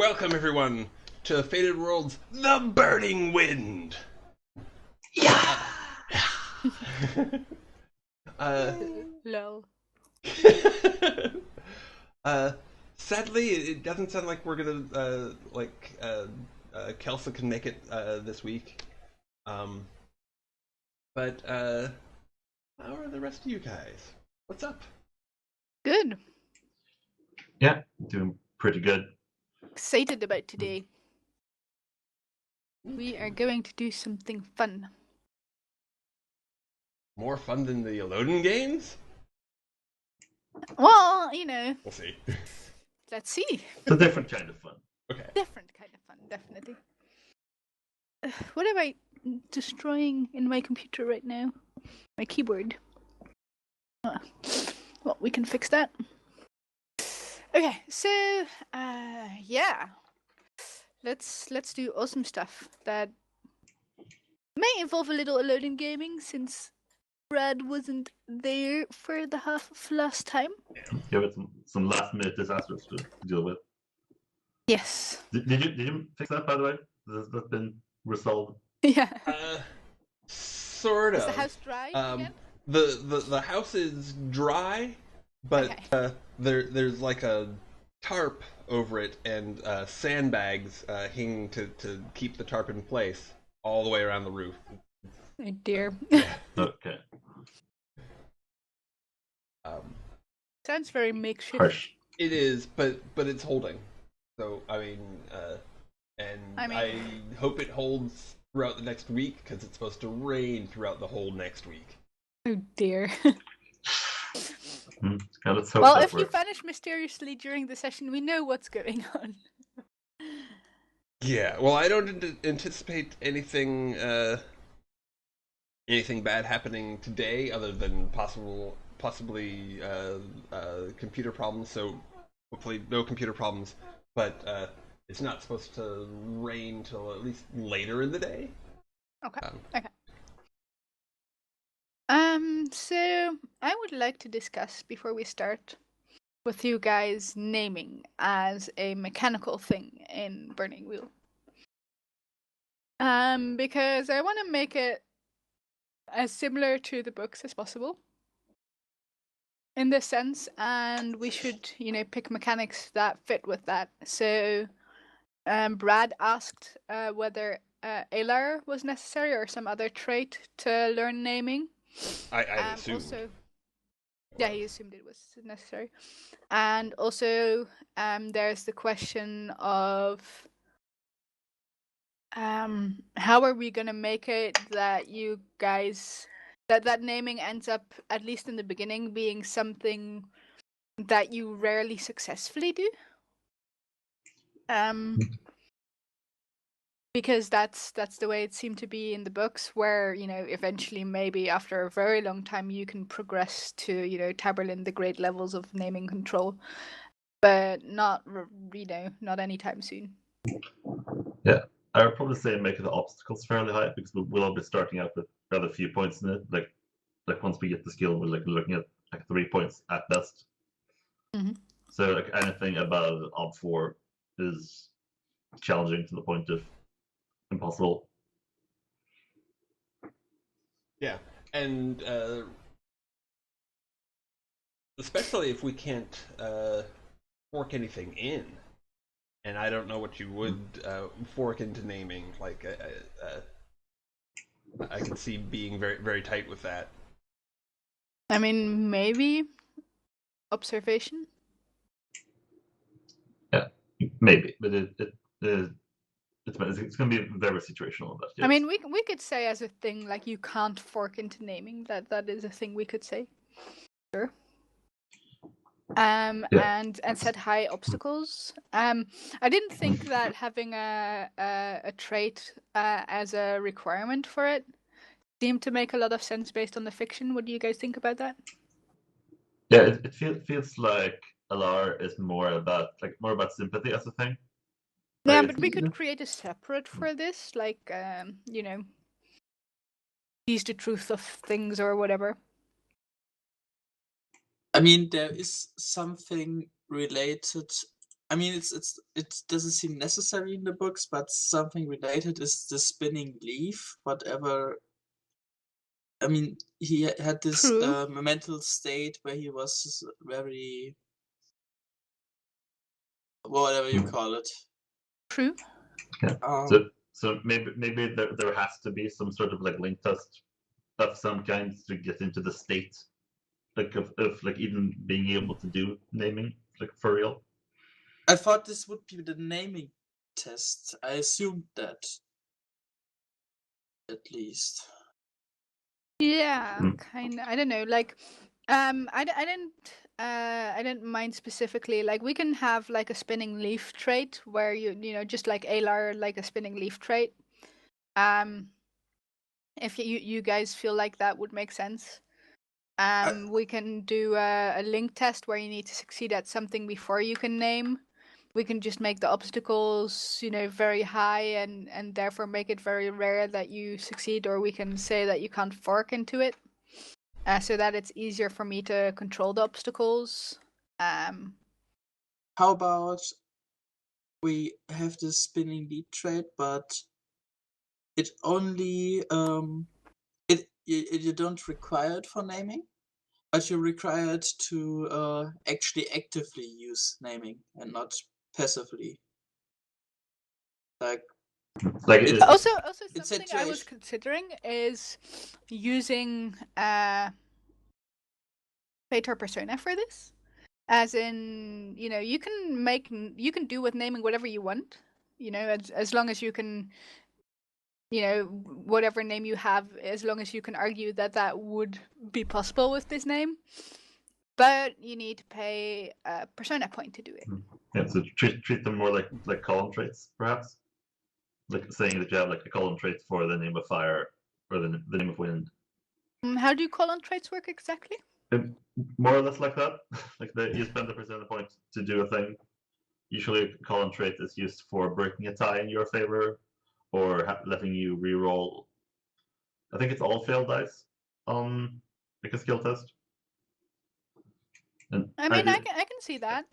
Welcome, everyone, to Fated Worlds: The Burning Wind. Yeah. Lol. Sadly, it doesn't sound like we're gonna Kelsa can make it this week. But how are the rest of you guys? What's up? Good. Yeah, doing pretty good. Excited about today. We are going to do something fun. More fun than the Elodin games? Well, you know, We'll see. let's see. It's a different kind of fun. Okay. Different kind of fun, definitely. What am I destroying in my computer right now? My keyboard. Well, we can fix that. Okay, so yeah, let's do awesome stuff that may involve a little Elodin gaming since Brad wasn't there for the half of last time. Give it some last minute disasters to deal with. Yes. Did you fix that, by the way? Has that been resolved? Yeah. Sort of. Is the house dry again? The house is dry, but Okay. there's like a tarp over it and sandbags hanging to keep the tarp in place all the way around the roof. Oh dear. Okay. Sounds very makeshift. Harsh. It is, but it's holding. So I mean, I hope it holds throughout the next week because it's supposed to rain throughout the whole next week. Oh dear. Yeah, let's hope Well, that if you works. vanish mysteriously during the session, we know what's going on. Yeah, well, I don't anticipate anything bad happening today, other than possibly computer problems. So hopefully no computer problems. But it's not supposed to rain till at least later in the day. Okay. So I would like to discuss before we start with you guys naming as a mechanical thing in Burning Wheel. Because I want to make it as similar to the books as possible in this sense, and we should, pick mechanics that fit with that. So, Brad asked whether Alar was necessary or some other trait to learn naming. I assume. Also, yeah, he assumed it was necessary. And also, there's the question of how are we gonna make it that you guys that naming ends up, at least in the beginning, being something that you rarely successfully do? Because that's the way it seemed to be in the books, where eventually, maybe after a very long time, you can progress to Taberlin the great levels of naming control, but not not anytime soon. Yeah, I would probably say make the obstacles fairly high because we'll all be starting out with rather few points in it. Like once we get the skill, we're looking at 3 points at best. Mm-hmm. So anything above ob 4 is challenging to the point of impossible. Yeah, and especially if we can't fork anything in, and I don't know what you would fork into naming. Like, I can see being very, very tight with that. I mean, maybe observation. Yeah, maybe, but it's going to be very situational. Yes. I mean, we could say as a thing, like, you can't fork into naming. That is a thing we could say. Sure. And set high obstacles. I didn't think that having a trait as a requirement for it seemed to make a lot of sense based on the fiction. What do you guys think about that? Yeah, it feels like Alar is more about sympathy as a thing. Yeah, but we could create a separate for this, like sees the truth of things or whatever. I mean, there is something related I mean, it doesn't seem necessary in the books, but something related is the spinning leaf. Whatever. I mean, he had this True. mental state where he was very, whatever you call it. True. Yeah. Um, So maybe there has to be some sort of like link test of some kind to get into the state, like of like even being able to do naming, like for real. I thought this would be the naming test. I assumed that, at least. Yeah, Mm. kind of. I don't know. Like, I didn't mind specifically. Like, we can have like a spinning leaf trait where you know, just like Alar, like a spinning leaf trait. If you guys feel like that would make sense. We can do a link test where you need to succeed at something before you can name. We can just make the obstacles, you know, very high and therefore make it very rare that you succeed, or we can say that you can't fork into it, so that it's easier for me to control the obstacles. How about we have this spinning lead trait, but it only you don't require it for naming, but you require it to actually actively use naming and not passively. Like Like Also it's something I was situation. considering is using Fator Persona for this. As in, you know, you can do with naming whatever you want, you know, as long as you can, you know, whatever name you have, as long as you can argue that that would be possible with this name. But you need to pay a persona point to do it. yeah, so treat them more like column traits, perhaps. Like saying that you have like a column trait for the name of fire or the name of wind. How do colon traits work exactly? More or less like that. Like you spend the persona point to do a thing. Usually, a column trait is used for breaking a tie in your favor, or letting you reroll. I think it's all failed dice on like a skill test. And I mean, I can see that.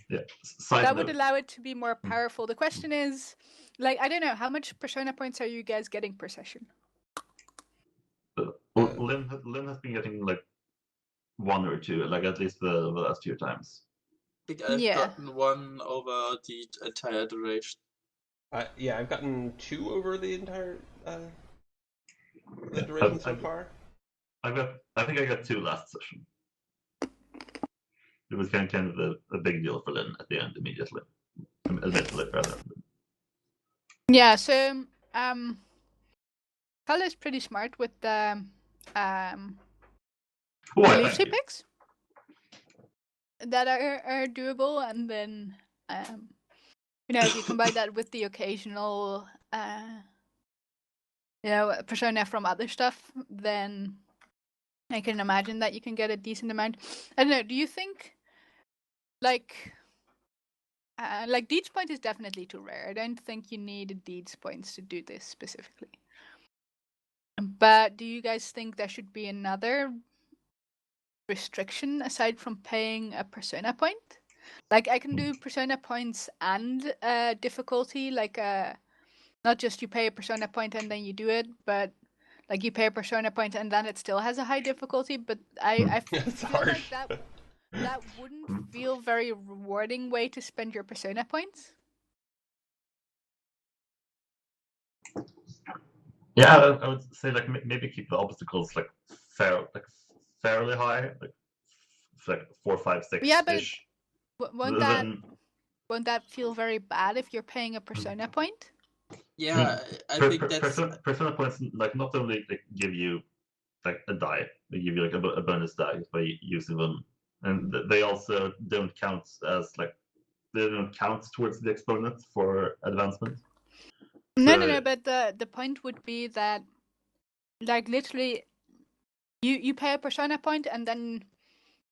Yeah. Side That note. would allow it to be more powerful. The question is, like, I don't know, how much persona points are you guys getting per session? Lynn has been getting like 1 or 2, like at least the last 2 times. I think I've Yeah. gotten 1 over the entire duration. Yeah, I've gotten 2 over the entire the duration so far. I think I got 2 last session. It was kind of a big deal for Lynn at the end immediately. Admittedly, rather. Yeah, so Kala is pretty smart with the leaf she picks that are doable, and then you know, if you combine that with the occasional you know, persona from other stuff, then I can imagine that you can get a decent amount. I don't know, do you think like Deeds point is definitely too rare. I don't think you need Deeds points to do this specifically. But do you guys think there should be another restriction aside from paying a persona point? Like, I can do persona points and difficulty, like not just you pay a persona point and then you do it, but like you pay a persona point and then it still has a high difficulty. But I feel harsh. like that wouldn't feel very rewarding way to spend your persona points. Yeah, I would say like maybe keep the obstacles like fairly high, like 4, 5, 6. Yeah, but won't that feel very bad if you're paying a persona point? Yeah, I think that's persona points like not only like give you like a die, they give you like a bonus die by using them, and they also don't count as like they don't count towards the exponent for advancement. No, but the point would be that like literally you pay a persona point and then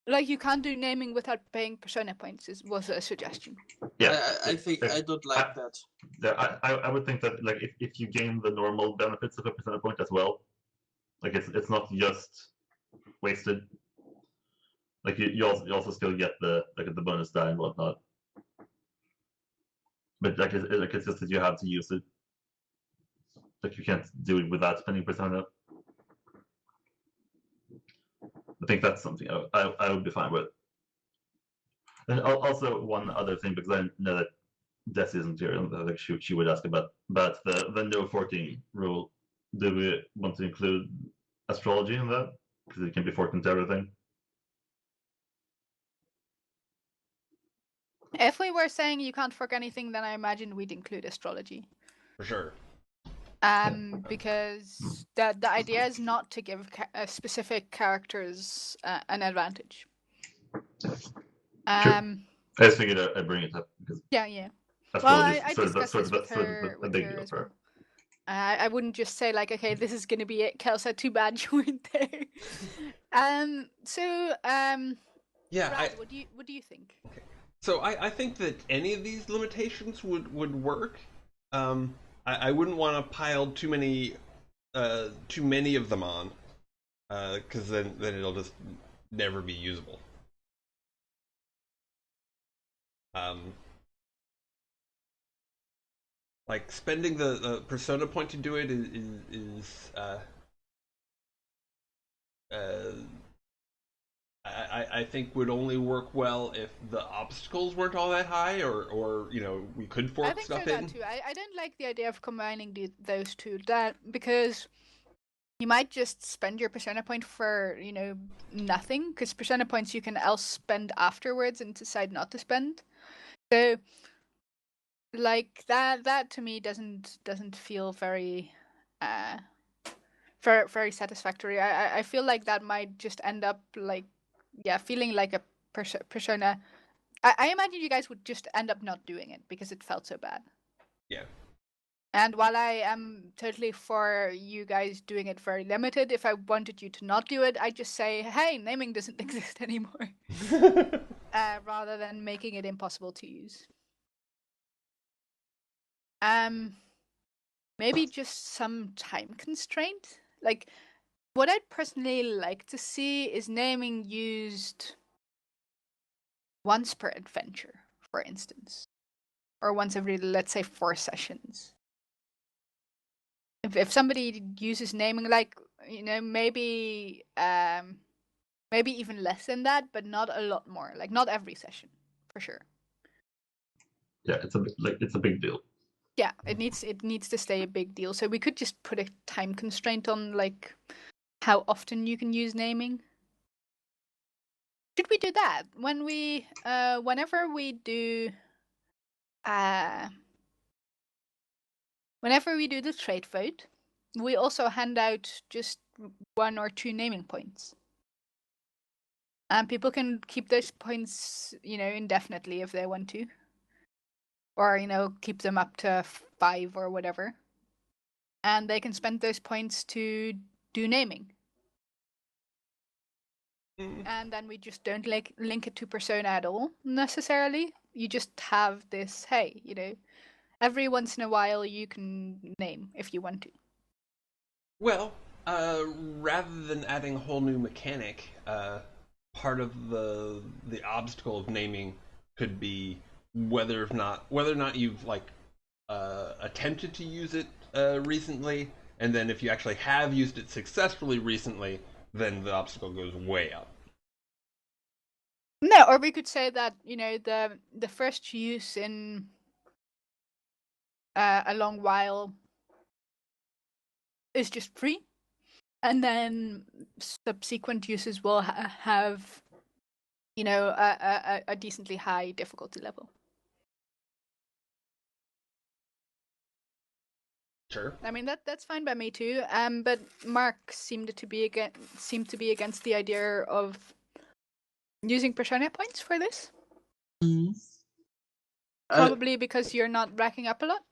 like you can't do naming without paying persona points was a suggestion. Yeah, I think I don't like that. Yeah, I would think that like if you gain the normal benefits of a persona point as well, like it's not just wasted. Like you also still get the bonus die and whatnot. But it's just that you have to use it. Like you can't do it without spending persona. I think that's something I would be fine with. And also one other thing, because I know that Desi isn't here, and I think she would ask about the no forking rule. Do we want to include astrology in that? Because it can be forked into everything. If we were saying you can't fork anything, then I imagine we'd include astrology. For sure. Because the idea is not to give specific characters an advantage. I just figured I'd bring it up because Yeah. Well, I discussed this with her as well. I wouldn't just say like, okay, this is gonna be it, Kelsa. Too bad you weren't there. Yeah. Brad, what do you think? Okay. So I think that any of these limitations would work. I wouldn't want to pile too many of them on, because then it'll just never be usable. Like spending the persona point to do it is I think would only work well if the obstacles weren't all that high, or we could fork I think stuff so in. that too. I don't like the idea of combining those two. That because you might just spend your persona point for nothing, because persona points you can else spend afterwards and decide not to spend. So like that to me doesn't feel very very satisfactory. I feel like that might just end up like feeling like a persona. I imagine you guys would just end up not doing it because it felt so bad. Yeah. And while I am totally for you guys doing it very limited, if I wanted you to not do it, I'd just say, hey, naming doesn't exist anymore. Rather than making it impossible to use. Maybe just some time constraint. Like, what I'd personally like to see is naming used once per adventure, for instance. Or once every, let's say, 4 sessions. If somebody uses naming, like, maybe even less than that, but not a lot more. Like, not every session, for sure. Yeah, it's a big deal. Yeah, it needs to stay a big deal. So we could just put a time constraint on like how often you can use naming. Should we do that when we whenever we do the trait vote, we also hand out just 1 or 2 naming points. And people can keep those points, indefinitely if they want to. Or, keep them up to 5 or whatever. And they can spend those points to do naming. And then we just don't link it to persona at all, necessarily. You just have this, hey, every once in a while you can name if you want to. Well, rather than adding a whole new mechanic, part of the obstacle of naming could be whether or not you've attempted to use it recently, and then if you actually have used it successfully recently, then the obstacle goes way up. No, or we could say that the first use in a long while is just free, and then subsequent uses will have a decently high difficulty level. Sure. I mean that's fine by me too. But Mark seemed to be against the idea of using persona points for this. Mm-hmm. Probably because you're not racking up a lot.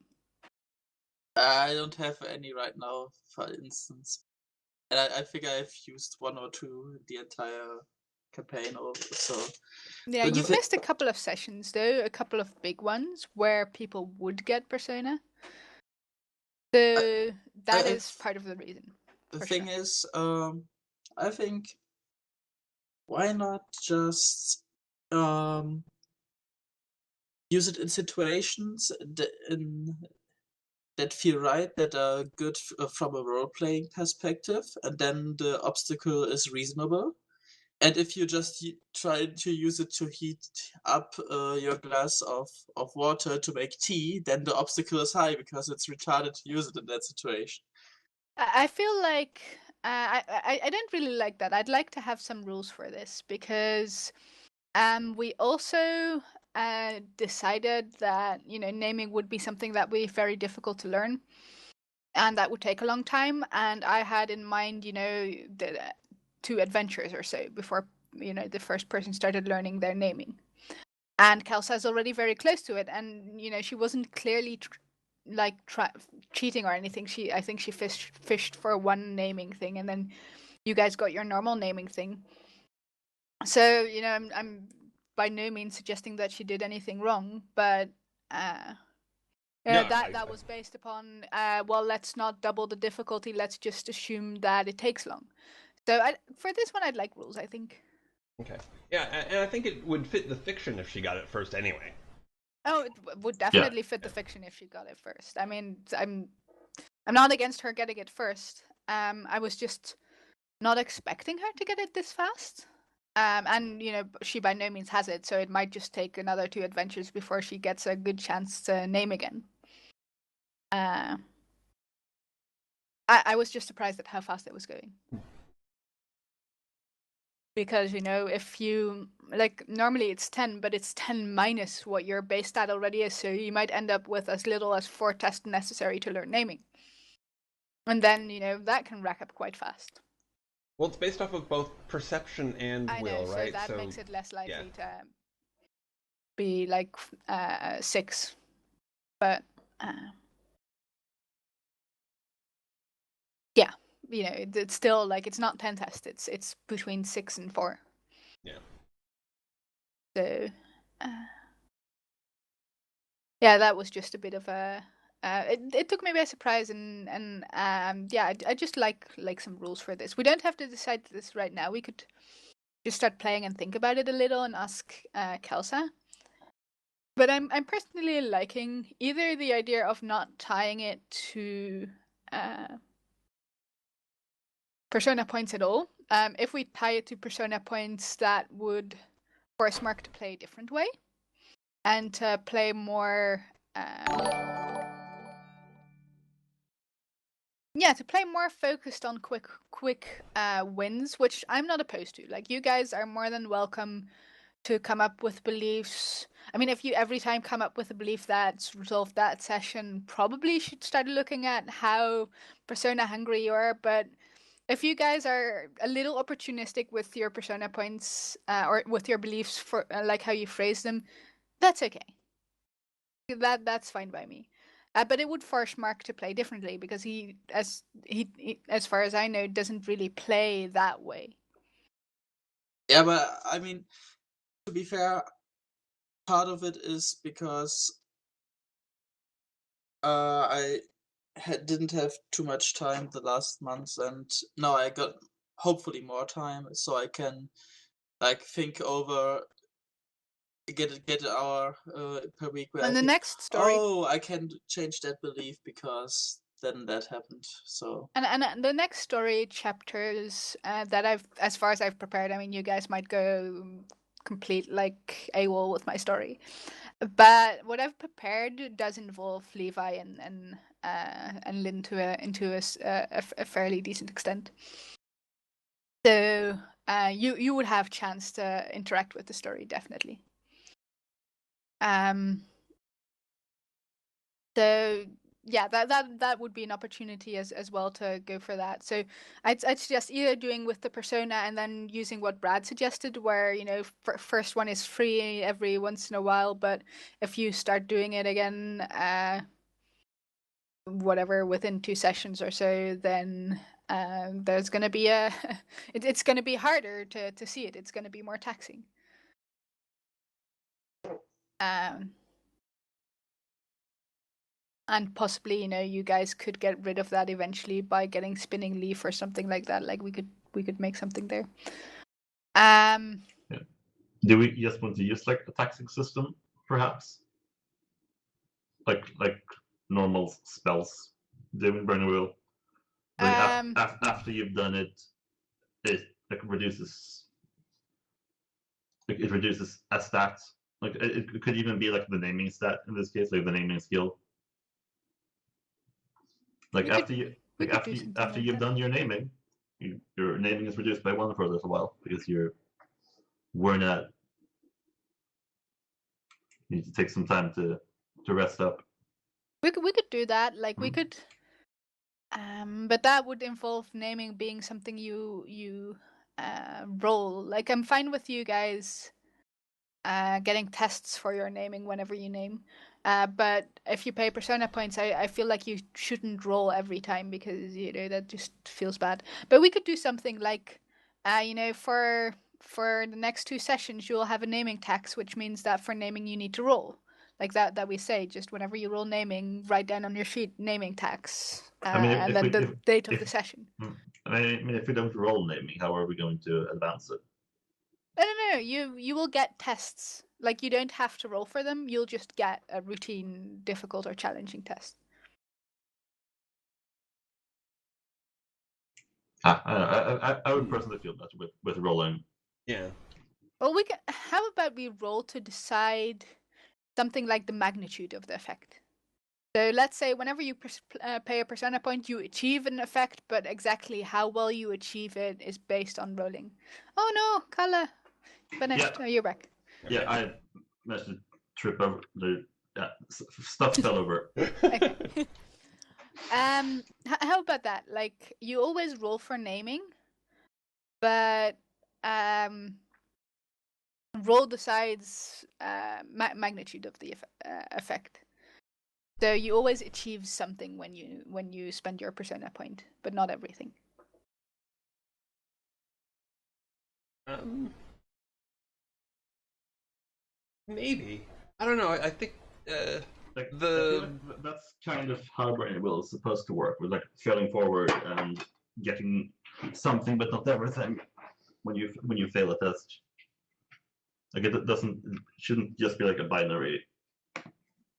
I don't have any right now, for instance, and I think I've used 1 or 2 the entire campaign over. So yeah, you've missed a couple of sessions though, a couple of big ones where people would get persona. So that is part of the reason. The thing is, I think why not just use it in situations that feel right, that are good from a role-playing perspective, and then the obstacle is reasonable. And if you just try to use it to heat up your glass of water to make tea, then the obstacle is high because it's retarded to use it in that situation. I feel like I don't really like that. I'd like to have some rules for this because we also decided that naming would be something that would be very difficult to learn, and that would take a long time. And I had in mind, the 2 adventures or so before the first person started learning their naming. And Kelsa is already very close to it, and she wasn't clearly cheating or anything. I think she fished for one naming thing, and then you guys got your normal naming thing. So I'm by no means suggesting that she did anything wrong, but that was based upon well, let's not double the difficulty. Let's just assume that it takes long. So for this one, I'd like rules, I think. Okay. Yeah, and I think it would fit the fiction if she got it first anyway. Oh, it would definitely fit the fiction if she got it first. I mean, I'm not against her getting it first. I was just not expecting her to get it this fast. And she by no means has it, so it might just take another 2 adventures before she gets a good chance to name again. I was just surprised at how fast it was going. Because, if you, normally it's 10, but it's 10 minus what your base stat already is, so you might end up with as little as 4 tests necessary to learn naming. And then, that can rack up quite fast. Well, it's based off of both perception and will, right? So that makes it less likely to be 6. But, yeah. It's still it's not 10 tests. It's between 6 and 4. Yeah. So, yeah, that was just a bit of a. It took me by surprise, and yeah, I just like some rules for this. We don't have to decide this right now. We could just start playing and think about it a little and ask Kelsa. But I'm personally liking either the idea of not tying it to persona points at all. If we tie it to persona points, that would force Mark to play a different way and to play more. To play more focused on quick wins, which I'm not opposed to. You guys are more than welcome to come up with beliefs. I mean, if you every time come up with a belief that's resolved that session, probably should start looking at how persona hungry you are. But if you guys are a little opportunistic with your persona points or with your beliefs for how you phrase them, that's okay. That's fine by me. But it would force Mark to play differently because he, as far as I know, doesn't really play that way. Yeah, but I mean, to be fair, part of it is because I didn't have too much time the last month, and now I got hopefully more time, so I can think over. Get an hour per week where And the think, next story. Oh, I can change that belief because then that happened. So and the next story chapters that as far as I've prepared. I mean, you guys might go complete AWOL with my story, but what I've prepared does involve Levi and Lynn into a fairly decent extent. So you would have chance to interact with the story, definitely. So yeah, that would be an opportunity as well to go for that. So I'd suggest either doing with the persona and then using what Brad suggested, where first one is free every once in a while, but if you start doing it again, whatever within 2 sessions or so, then there's gonna be it's gonna be harder to see it. It's gonna be more taxing. And possibly, you guys could get rid of that eventually by getting Spinning Leaf or something like that. We could make something there. Yeah. Do we just want to use a taxing system, perhaps? like normal spells do in Burning Wheel. Like after you've done it, it like reduces. Like, it reduces a stat. Like it could even be like the naming stat in this case, like the naming skill. Like after you've done your naming, your naming is reduced by 1 for a little while because you're worn out. You need to take some time to rest up. We could do that. Like we could, but that would involve naming being something you roll. Like I'm fine with you guys getting tests for your naming whenever you name. But if you pay persona points, I feel like you shouldn't roll every time because that just feels bad. But we could do something like, for the next 2 sessions you'll have a naming tax, which means that for naming you need to roll. Like that we say, just whenever you roll naming, write down on your sheet naming tax, and then the date of the session. I mean, if we don't roll naming, how are we going to advance it? No. You will get tests. Like you don't have to roll for them. You'll just get a routine, difficult or challenging test. I would personally feel better with rolling. Yeah. Well, how about we roll to decide something like the magnitude of the effect? So let's say whenever you pay a persona point, you achieve an effect, but exactly how well you achieve it is based on rolling. Oh no, Kalle, finished. Yeah. Oh, you're back. Yeah, okay. I managed to trip over the stuff fell over. Okay. How about that? Like you always roll for naming, but roll decides magnitude of the effect. So you always achieve something when you spend your persona point, but not everything. Maybe. I don't know. I think I feel like that's kind of how Burning Wheel is supposed to work, with like failing forward and getting something but not everything when you fail a test. Like it shouldn't just be like a binary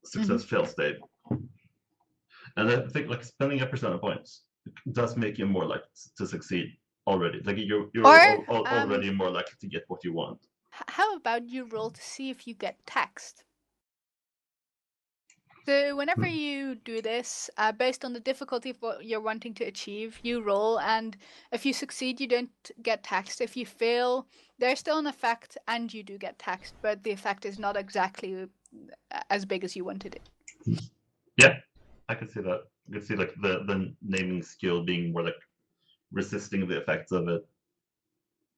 success fail state. And I think like spending a persona points does make you more likely to succeed already. Like you're already more likely to get what you want. How about you roll to see if you get taxed? So whenever you do this, based on the difficulty of what you're wanting to achieve, you roll, and if you succeed, you don't get taxed. If you fail, there's still an effect, and you do get taxed, but the effect is not exactly as big as you wanted it. Yeah, I could see that. I could see like the naming skill being more like resisting the effects of it.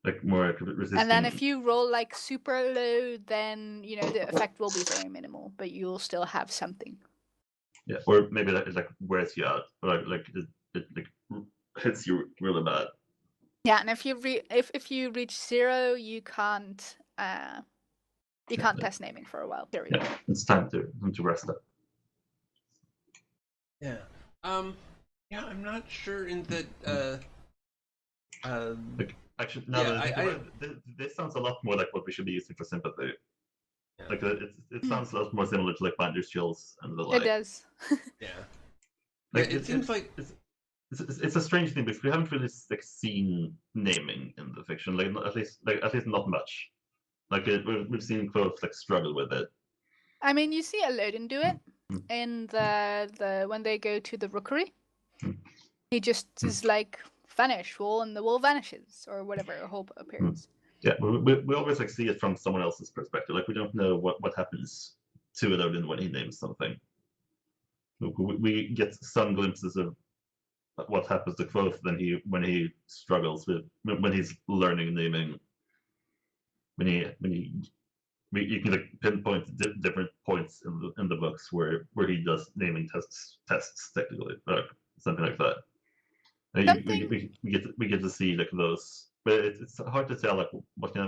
Like more resisting. And then if you roll like super low, then the effect will be very minimal, but you'll still have something. Yeah, or maybe it like wears you out, or like it like hits you really bad. Yeah, and if you reach 0, you can't test naming for a while. Period. Yeah, it's time to rest up. Yeah. Yeah, I'm not sure in that. Like, actually, now this sounds a lot more like what we should be using for sympathy. Yeah. Like it sounds a lot more similar to like Binder's Chills and the like. It does. Yeah. Like it seems like it's a strange thing because we haven't really like seen naming in the fiction. Like at least not much. Like we've seen Quoth like struggle with it. I mean, you see Elodin do it in the when they go to the rookery. He just is like vanish wall, and the wall vanishes, or whatever hope appears. Yeah, we always like see it from someone else's perspective. Like we don't know what happens to Elodin when he names something. We get some glimpses of what happens to Quoth when he struggles when he's learning naming. You can like pinpoint different points in the books where he does naming tests technically, something like that. We get to see like those, but it's hard to tell like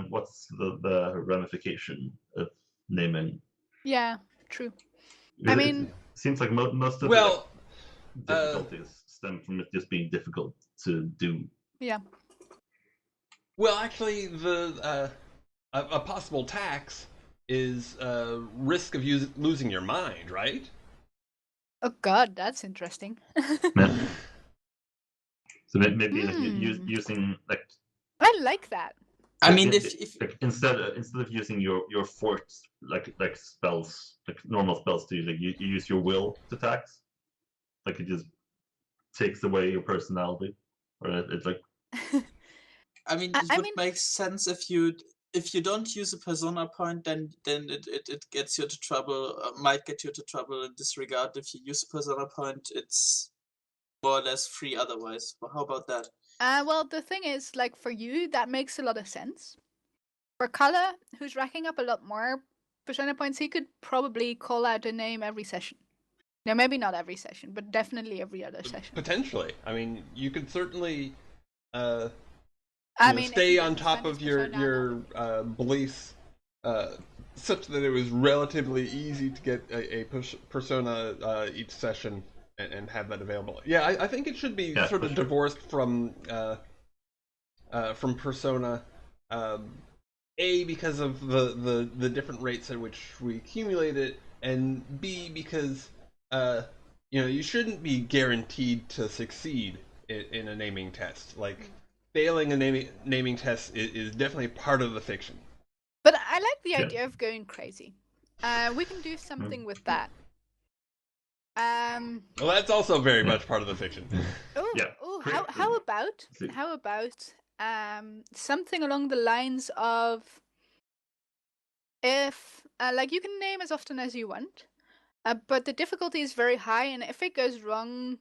what's the ramification of naming. Yeah, true. It seems like most of the difficulties stem from it just being difficult to do. Yeah. Well, actually, a possible tax is risk of losing your mind, right? Oh God, that's interesting. Yeah. So maybe like Hmm. using like I like that. I like, mean, it- if like instead of using your fort like spells like normal spells to like you use your will to tax, like it just takes away your personality, or it's like I mean, I it would mean, make sense if you don't use a persona point, then it gets you into trouble. Might get you into trouble in this regard. If you use a persona point, it's more or less free otherwise. Well, how about that? well, the thing is, like for you, that makes a lot of sense. For Kala, who's racking up a lot more persona points, he could probably call out a name every session. No, maybe not every session, but definitely every other session. Potentially. I mean, you could certainly I mean, if stay he on doesn't top spend his of your persona beliefs such that it was relatively easy to get a persona each session and have that available. Yeah, I think it should be sort of sure. divorced from persona. A, because of the different rates at which we accumulate it, and B, because you shouldn't be guaranteed to succeed in a naming test. Like failing a naming test is definitely part of the fiction. But I like the Yeah. idea of going crazy. We can do something with that. Well, that's also very much part of the fiction. Oh, Yeah, oh, great. how about See. something along the lines of if like you can name as often as you want, but the difficulty is very high, and if it goes wrong,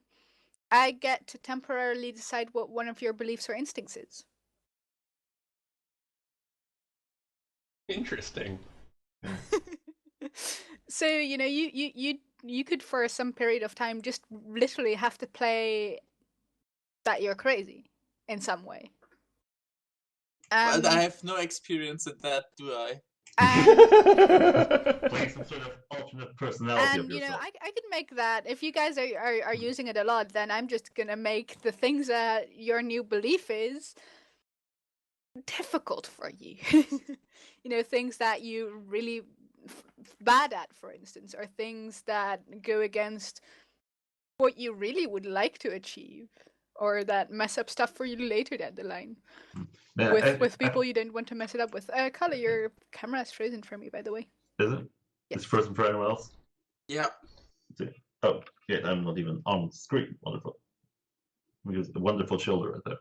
I get to temporarily decide what one of your beliefs or instincts is. Interesting. So you could for some period of time just literally have to play that you're crazy in some way. But I have no experience in that, do I? Playing some sort of alternate personality of And yourself. I can make that if you guys are using it a lot, then I'm just gonna make the things that your new belief is difficult for you. Things that you really bad at, for instance, or things that go against what you really would like to achieve, or that mess up stuff for you later down the line. Yeah, With people you don't want to mess it up with. Kala, your camera is frozen for me, by the way. is it? Yes. It's frozen for anyone else. Yeah. Oh, yeah, I'm not even on screen. Wonderful. Because a wonderful shoulder right there.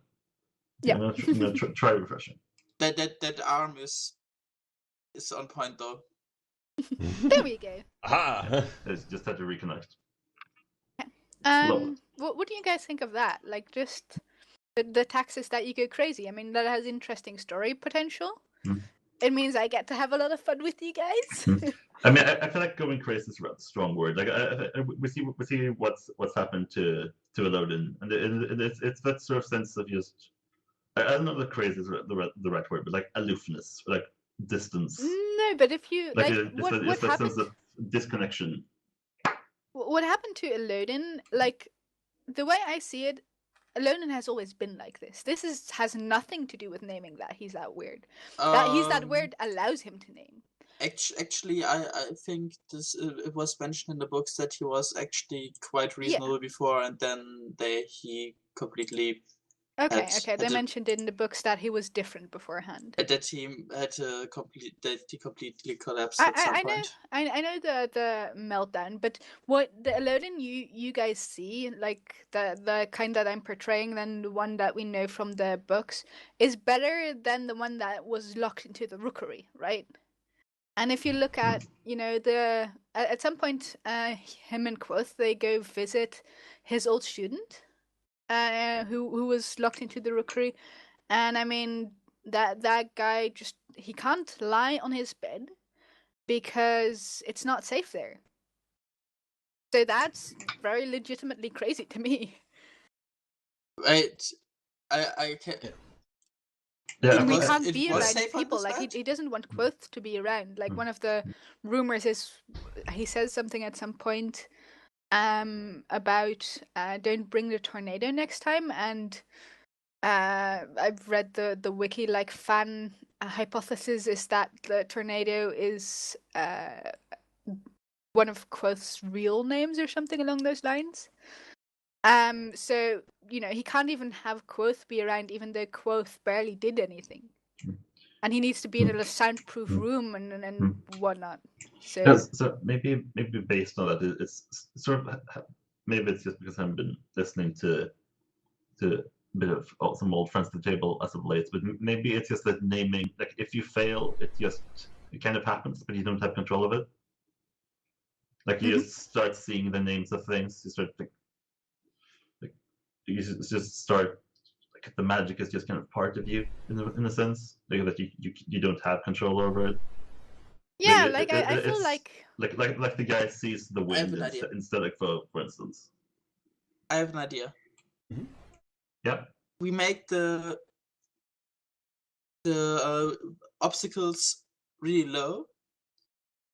Yeah. I'm gonna try refreshing. That arm is on point though. There we go. Aha! I just had to reconnect. What do you guys think of that? Like, just the taxes that you go crazy. I mean, that has interesting story potential. Mm. It means I get to have a lot of fun with you guys. I mean, I feel like going crazy is a strong word. Like we see what's happened to Elodin, and it's that sort of sense of just I don't know if crazy is the right word, but like aloofness, like distance. No, but if you like what that happened? sense of disconnection. What happened to Elodin? Like the way I see it, Elodin has always been like this. Has nothing to do with naming that he's that weird. That he's that weird allows him to name. Actually, I think this it was mentioned in the books that he was actually quite reasonable before, and then he completely Okay. They mentioned in the books that he was different beforehand. That he completely collapsed at some point. I know the meltdown, but what the Elodin you guys see, like the kind that I'm portraying, than the one that we know from the books, is better than the one that was locked into the rookery, right? And if you look at at some point, him and Quoth, they go visit his old student, who was locked into the rookery, and I mean that guy just he can't lie on his bed because it's not safe there. So that's very legitimately crazy to me. Right, I can't. Yeah, He can't be around safe on people. this Like bed? he doesn't want Quoth to be around. Like one of the rumors is he says something at some point about don't bring the tornado next time, and I've read the wiki, like fan hypothesis is that the tornado is one of Quoth's real names or something along those lines. So, he can't even have Quoth be around, even though Quoth barely did anything. And he needs to be in a soundproof room and whatnot. So, yes, so maybe based on that, it's sort of, maybe it's just because I haven't been listening to a bit of some old friends at the table as of late, but maybe it's just that naming, like if you fail, it kind of happens, but you don't have control of it. Like you just start seeing the names of things, you start you just start, like the magic is just kind of part of you in a sense, like that you don't have control over it. yeah, Maybe I feel like the guy sees the wind instead, like for instance. I have an idea. Yeah. We make the obstacles really low,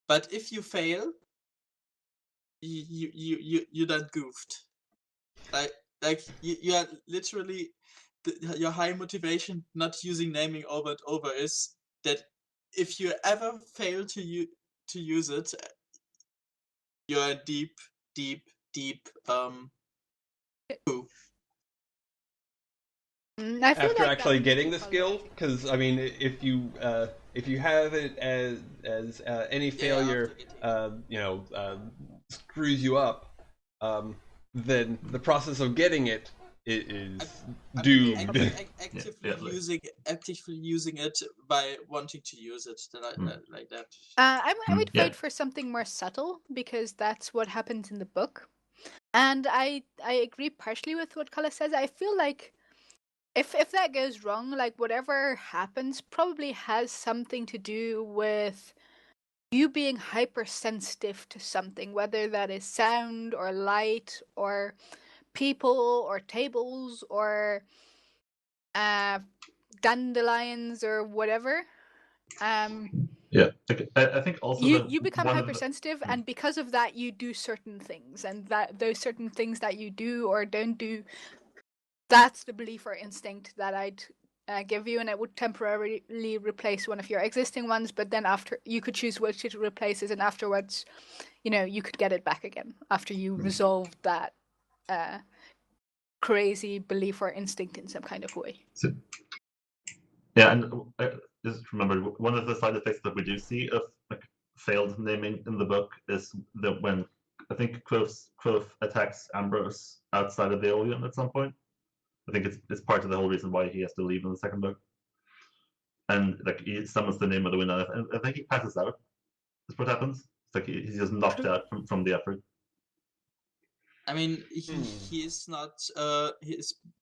but if you fail, you done goofed. Like you are literally your high motivation not using naming over and over is that if you ever fail to use it, you're deep poo. I feel After like actually that getting would the be skill, problematic. because I mean, if you have it as any failure, screws you up, then the process of getting it is doomed. Actively using it by wanting to use it like that. I would fight for something more subtle, because that's what happens in the book. And I agree partially with what Kala says. I feel like if that goes wrong, like whatever happens probably has something to do with you being hypersensitive to something, whether that is sound or light or people or tables or dandelions or whatever. Yeah, I think also you become hypersensitive, and because of that, you do certain things, and that those certain things that you do or don't do, that's the belief or instinct that I'd give you, and it would temporarily replace one of your existing ones. But then after, you could choose which it replaces, and afterwards, you could get it back again after you resolved that crazy belief or instinct in some kind of way. Yeah, and just remember, one of the side effects that we do see of like failed naming in the book is that when I think Quoth attacks Ambrose outside of the Aeolian at some point. I think it's part of the whole reason why he has to leave in the second book. And like he summons the name of the winner, and I think he passes out. That's what happens. It's like he's just knocked out from the effort. I mean, he's not.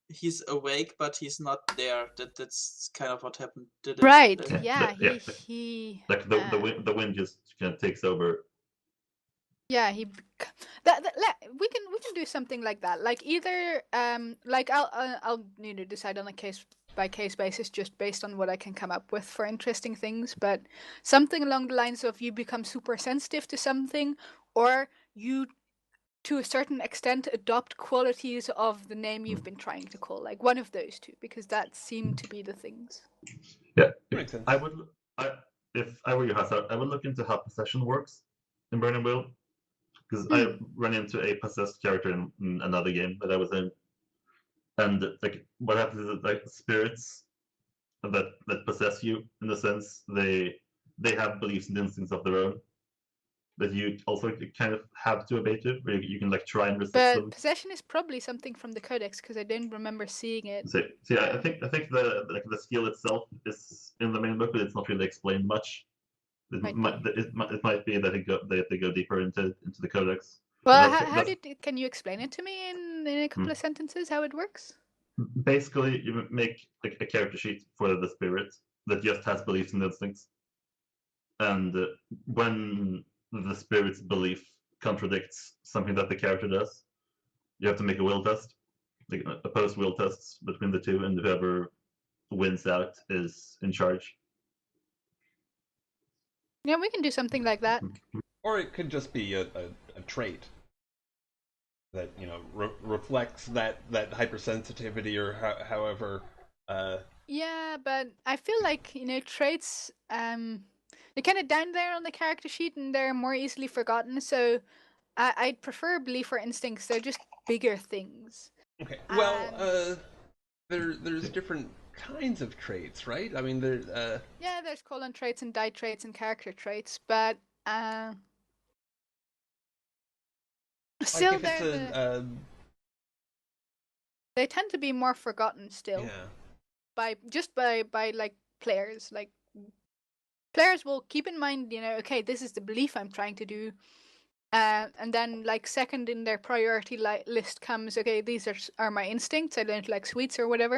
He's awake, but he's not there. That's kind of what happened. Right? He like the wind just kind of takes over. Yeah, we can do something like that. Like either like I'll decide on a case by case basis, just based on what I can come up with for interesting things. But something along the lines of you become super sensitive to something, or you, to a certain extent, adopt qualities of the name you've been trying to call. Like one of those two, because that seemed to be the things. Yeah, if I were your house, I would look into how possession works in Burning Wheel. Because I ran into a possessed character in another game that I was in, and like what happens is that, like spirits that possess you, in a sense, they have beliefs and instincts of their own that you also kind of have to obey to, where you can like try and resist them. But possession is probably something from the Codex, because I don't remember seeing it. So yeah, I think the skill itself is in the main book, but it's not really explained much. It might be that they go deeper into the Codex. Well, can you explain it to me in a couple of sentences how it works? Basically, you make like a character sheet for the spirit that just has beliefs and instincts, and when the spirit's belief contradicts something that the character does, you have to make a will test, like a post will test between the two, and whoever wins out is in charge. Yeah, we can do something like that. Or it could just be a trait that reflects that hypersensitivity, or however. Yeah, but I feel like traits. they're kind of down there on the character sheet and they're more easily forgotten. So I'd prefer belief or instincts. They're just bigger things. Okay. Well, And there's different kinds of traits, right? I mean, there. yeah, there's colon traits and die traits and character traits, but still, Like if it's they tend to be more forgotten still yeah. by like players. Like players will keep in mind, okay, this is the belief I'm trying to do. And then, like, second in their priority list comes, okay, these are my instincts. I don't like sweets or whatever.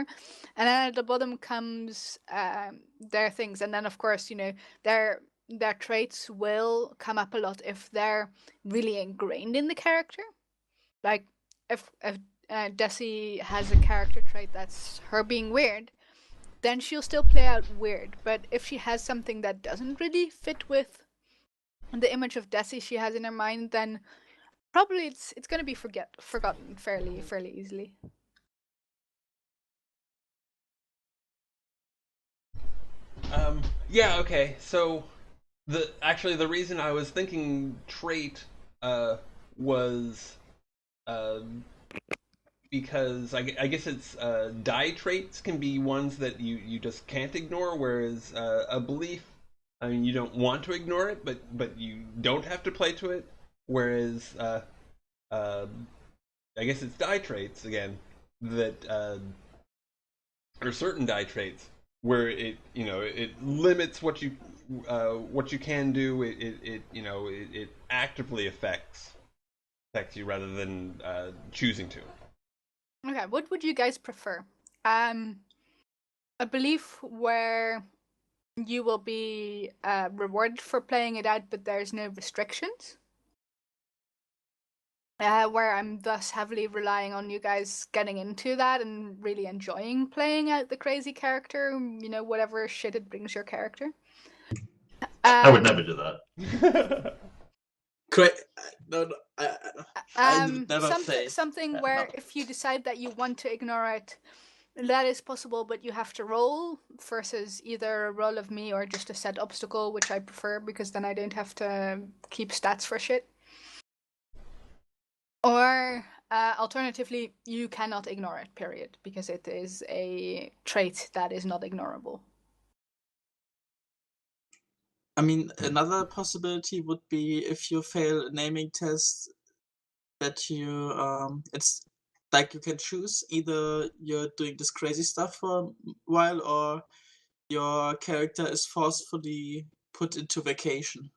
And then at the bottom comes their things. And then, of course, their traits will come up a lot if they're really ingrained in the character. Like, if Desi has a character trait that's her being weird, then she'll still play out weird. But if she has something that doesn't really fit with the image of Desi she has in her mind, then probably it's going to be forgotten fairly easily. Yeah. Okay. So the reason I was thinking trait was because I guess it's die traits can be ones that you just can't ignore, whereas a belief, I mean, you don't want to ignore it, but you don't have to play to it. Whereas I guess it's die traits again that or certain die traits where it limits what you can do. It actively affects you rather than choosing to. Okay, what would you guys prefer? A belief where you will be rewarded for playing it out, but there's no restrictions. Where I'm thus heavily relying on you guys getting into that and really enjoying playing out the crazy character, whatever shit it brings your character. I would never do that. Great. No, I never play. Something where if you decide that you want to ignore it, that is possible, but you have to roll versus either a roll of me or just a set obstacle, which I prefer because then I don't have to keep stats for shit. Or alternatively, you cannot ignore it, period, because it is a trait that is not ignorable. I mean, another possibility would be if you fail a naming test, that you it's like you can choose either you're doing this crazy stuff for a while or your character is forcefully put into vacation.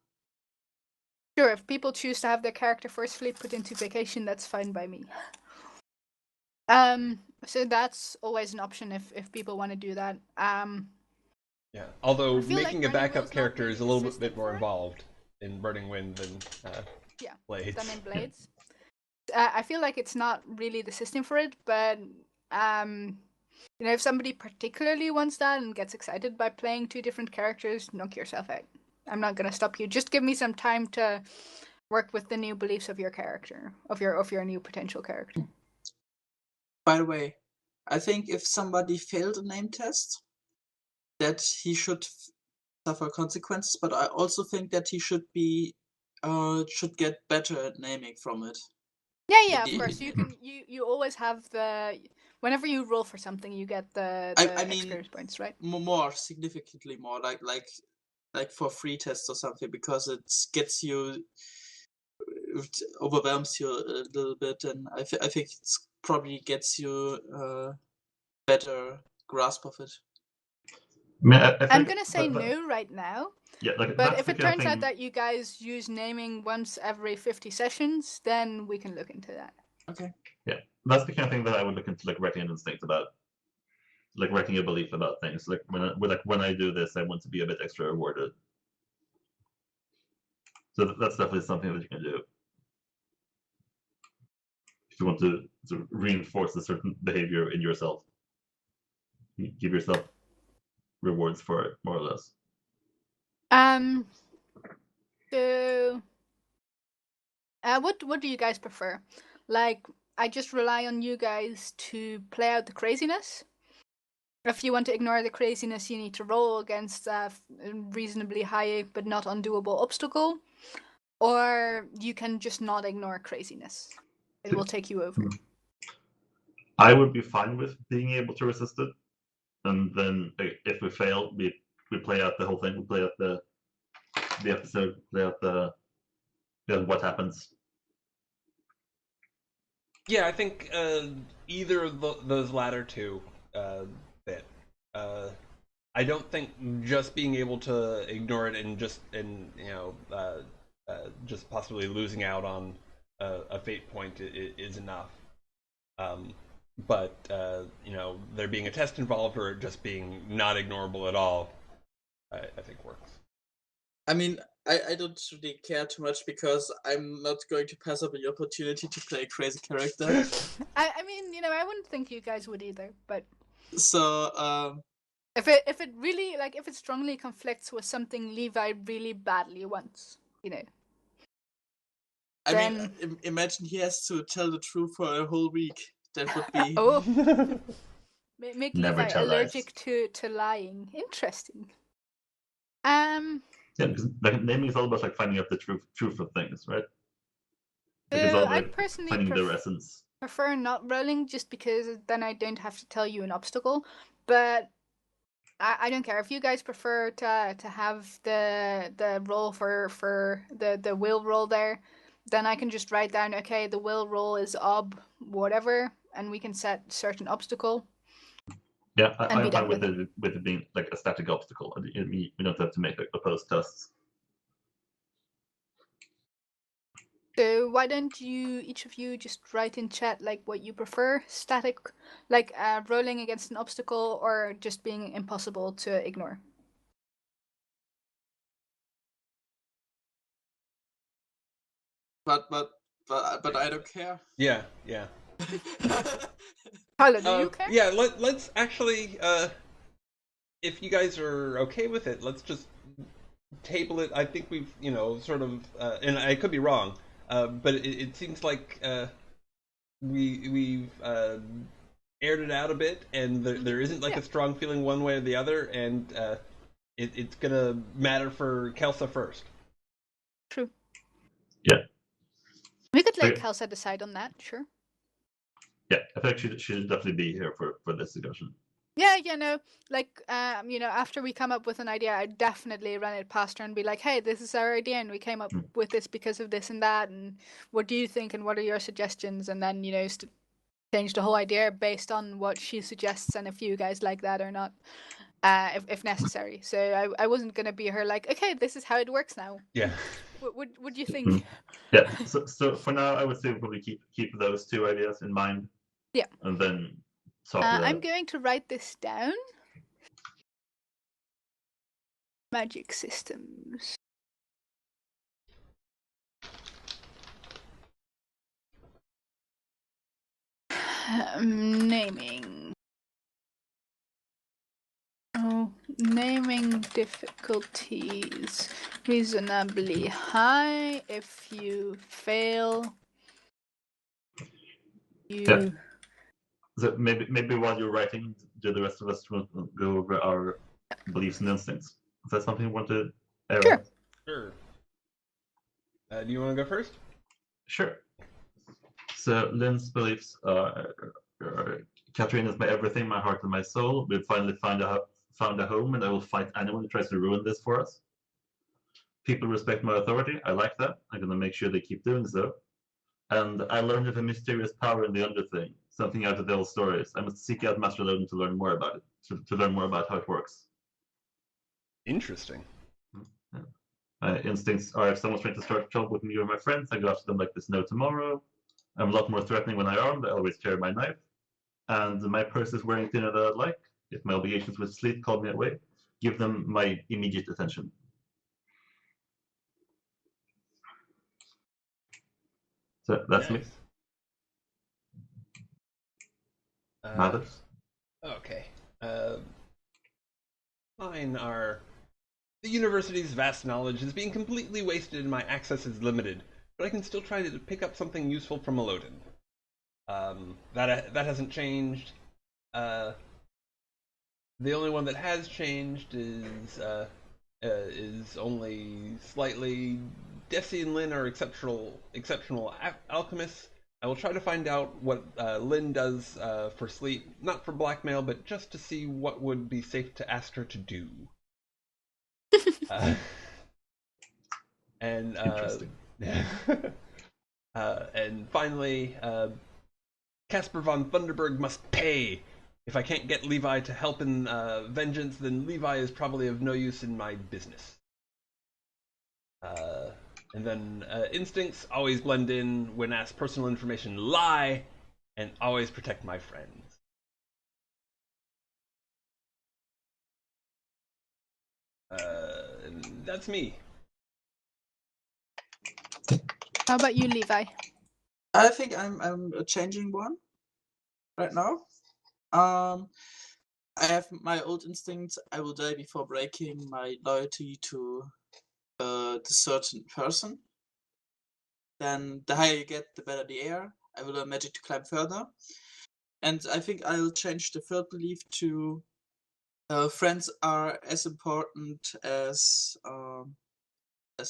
Sure, if people choose to have their character forcefully put into vacation, that's fine by me. So that's always an option if people want to do that. Yeah. Although like making a Burning backup Wind's not character really is a little the bit more system for it. involved in Burning Wind than Blades. Than in Blades. I feel like it's not really the system for it, but if somebody particularly wants that and gets excited by playing two different characters, knock yourself out. I'm not gonna stop you. Just give me some time to work with the new beliefs of your character, of your new potential character. By the way, I think if somebody failed a name test, that he should suffer consequences, but I also think that he should get better at naming from it. Yeah, of course. You always have whenever you roll for something, you get the experience points, right? More significantly more, like for free tests or something, because it gets you, it overwhelms you a little bit, and I think it probably gets you a better grasp of it. I'm gonna say no right now. Yeah, but if it turns out that you guys use naming once every 50 sessions, then we can look into that. Okay. Yeah, that's the kind of thing that I would look into, like writing an instinct about, like writing a belief about things. Like when I do this, I want to be a bit extra rewarded. So that's definitely something that you can do if you want to reinforce a certain behavior in yourself. You give yourself rewards for it, more or less. So, what do you guys prefer? Like, I just rely on you guys to play out the craziness, If you want to ignore the craziness, you need to roll against a reasonably high but not undoable obstacle, or you can just not ignore craziness. It will take you over. I would be fine with being able to resist it, and then if we fail, we play out the whole thing. We play out the episode, play out what happens. Yeah, I think either of those latter two fit. I don't think just being able to ignore it and just possibly losing out on a fate point is enough. But there being a test involved or just being not ignorable at all, I think works. I mean, I don't really care too much because I'm not going to pass up the opportunity to play a crazy character. I mean, I wouldn't think you guys would either, but So, if it really if it strongly conflicts with something Levi really badly wants, I then... mean, imagine he has to tell the truth for a whole week. That would be... Oh. Make Never Levi tell allergic to lying. Interesting. Yeah, because naming is all about like finding out the truth of things, right? Like, it's all I about personally finding their essence. prefer not rolling, just because then I don't have to tell you an obstacle. But I don't care if you guys prefer to have the roll for the will roll there. Then I can just write down, okay, the will roll is ob whatever, and we can set certain obstacle. Yeah, I'm fine with it being like a static obstacle. We don't have to make like opposed tests. So why don't each of you just write in chat what you prefer: static, rolling against an obstacle, or just being impossible to ignore. But I don't care. Yeah. Tyler, do you care? Yeah, let's actually, if you guys are okay with it, let's just table it. I think we've, sort of, and I could be wrong, but it seems like we've aired it out a bit, and there isn't a strong feeling one way or the other, and it's gonna matter for Kelsa first. True. Yeah. We could let Kelsa decide on that, sure. Yeah, I think she should definitely be here for this discussion. Yeah, after we come up with an idea, I'd definitely run it past her and be like, hey, this is our idea, and we came up with this because of this and that, and what do you think, and what are your suggestions? And then, change the whole idea based on what she suggests, and if you guys like that or not, if necessary. So I wasn't going to be her okay, this is how it works now. Yeah. What do you think? Yeah, so for now, I would say we'll probably keep those two ideas in mind. Yeah. And then talk I'm going to write this down. Magic systems. Naming. Oh, naming difficulties reasonably high. If you fail, Yeah. So maybe while you're writing, do the rest of us go over our beliefs and instincts? Is that something you want to air Sure. on? Sure. Do you want to go first? Sure. So Lynn's beliefs are Katrine is my everything, my heart and my soul. We've finally found a home, and I will fight anyone who tries to ruin this for us. People respect my authority. I like that. I'm going to make sure they keep doing so. And I learned of a mysterious power in the Underthing, something out of the old stories. I must seek out Master Loden to learn more about it, to learn more about how it works. Interesting. My instincts are if someone's trying to start trouble with me or my friends, I go after them like there's no tomorrow. I'm a lot more threatening when I armed. I always carry my knife. And my purse is wearing thinner than I'd like. If my obligations with sleep call me away, give them my immediate attention. So that's nice. me. Others? Okay. Mine are... The university's vast knowledge is being completely wasted and my access is limited, but I can still try to pick up something useful from Elodin. That hasn't changed. The only one that has changed is only slightly. Desi and Lynn are exceptional alchemists. I will try to find out what Lynn does for sleep, not for blackmail, but just to see what would be safe to ask her to do. And Interesting. and finally, Casper von Thunderberg must pay. If I can't get Levi to help in vengeance, then Levi is probably of no use in my business. And then instincts always blend in when asked personal information, lie, and always protect my friends. And that's me. How about you, Levi? I think I'm changing one right now. I have my old instinct. I will die before breaking my loyalty to the certain person. Then the higher you get, the better the air. I will learn magic to climb further. And I think I'll change the third belief to friends are as important as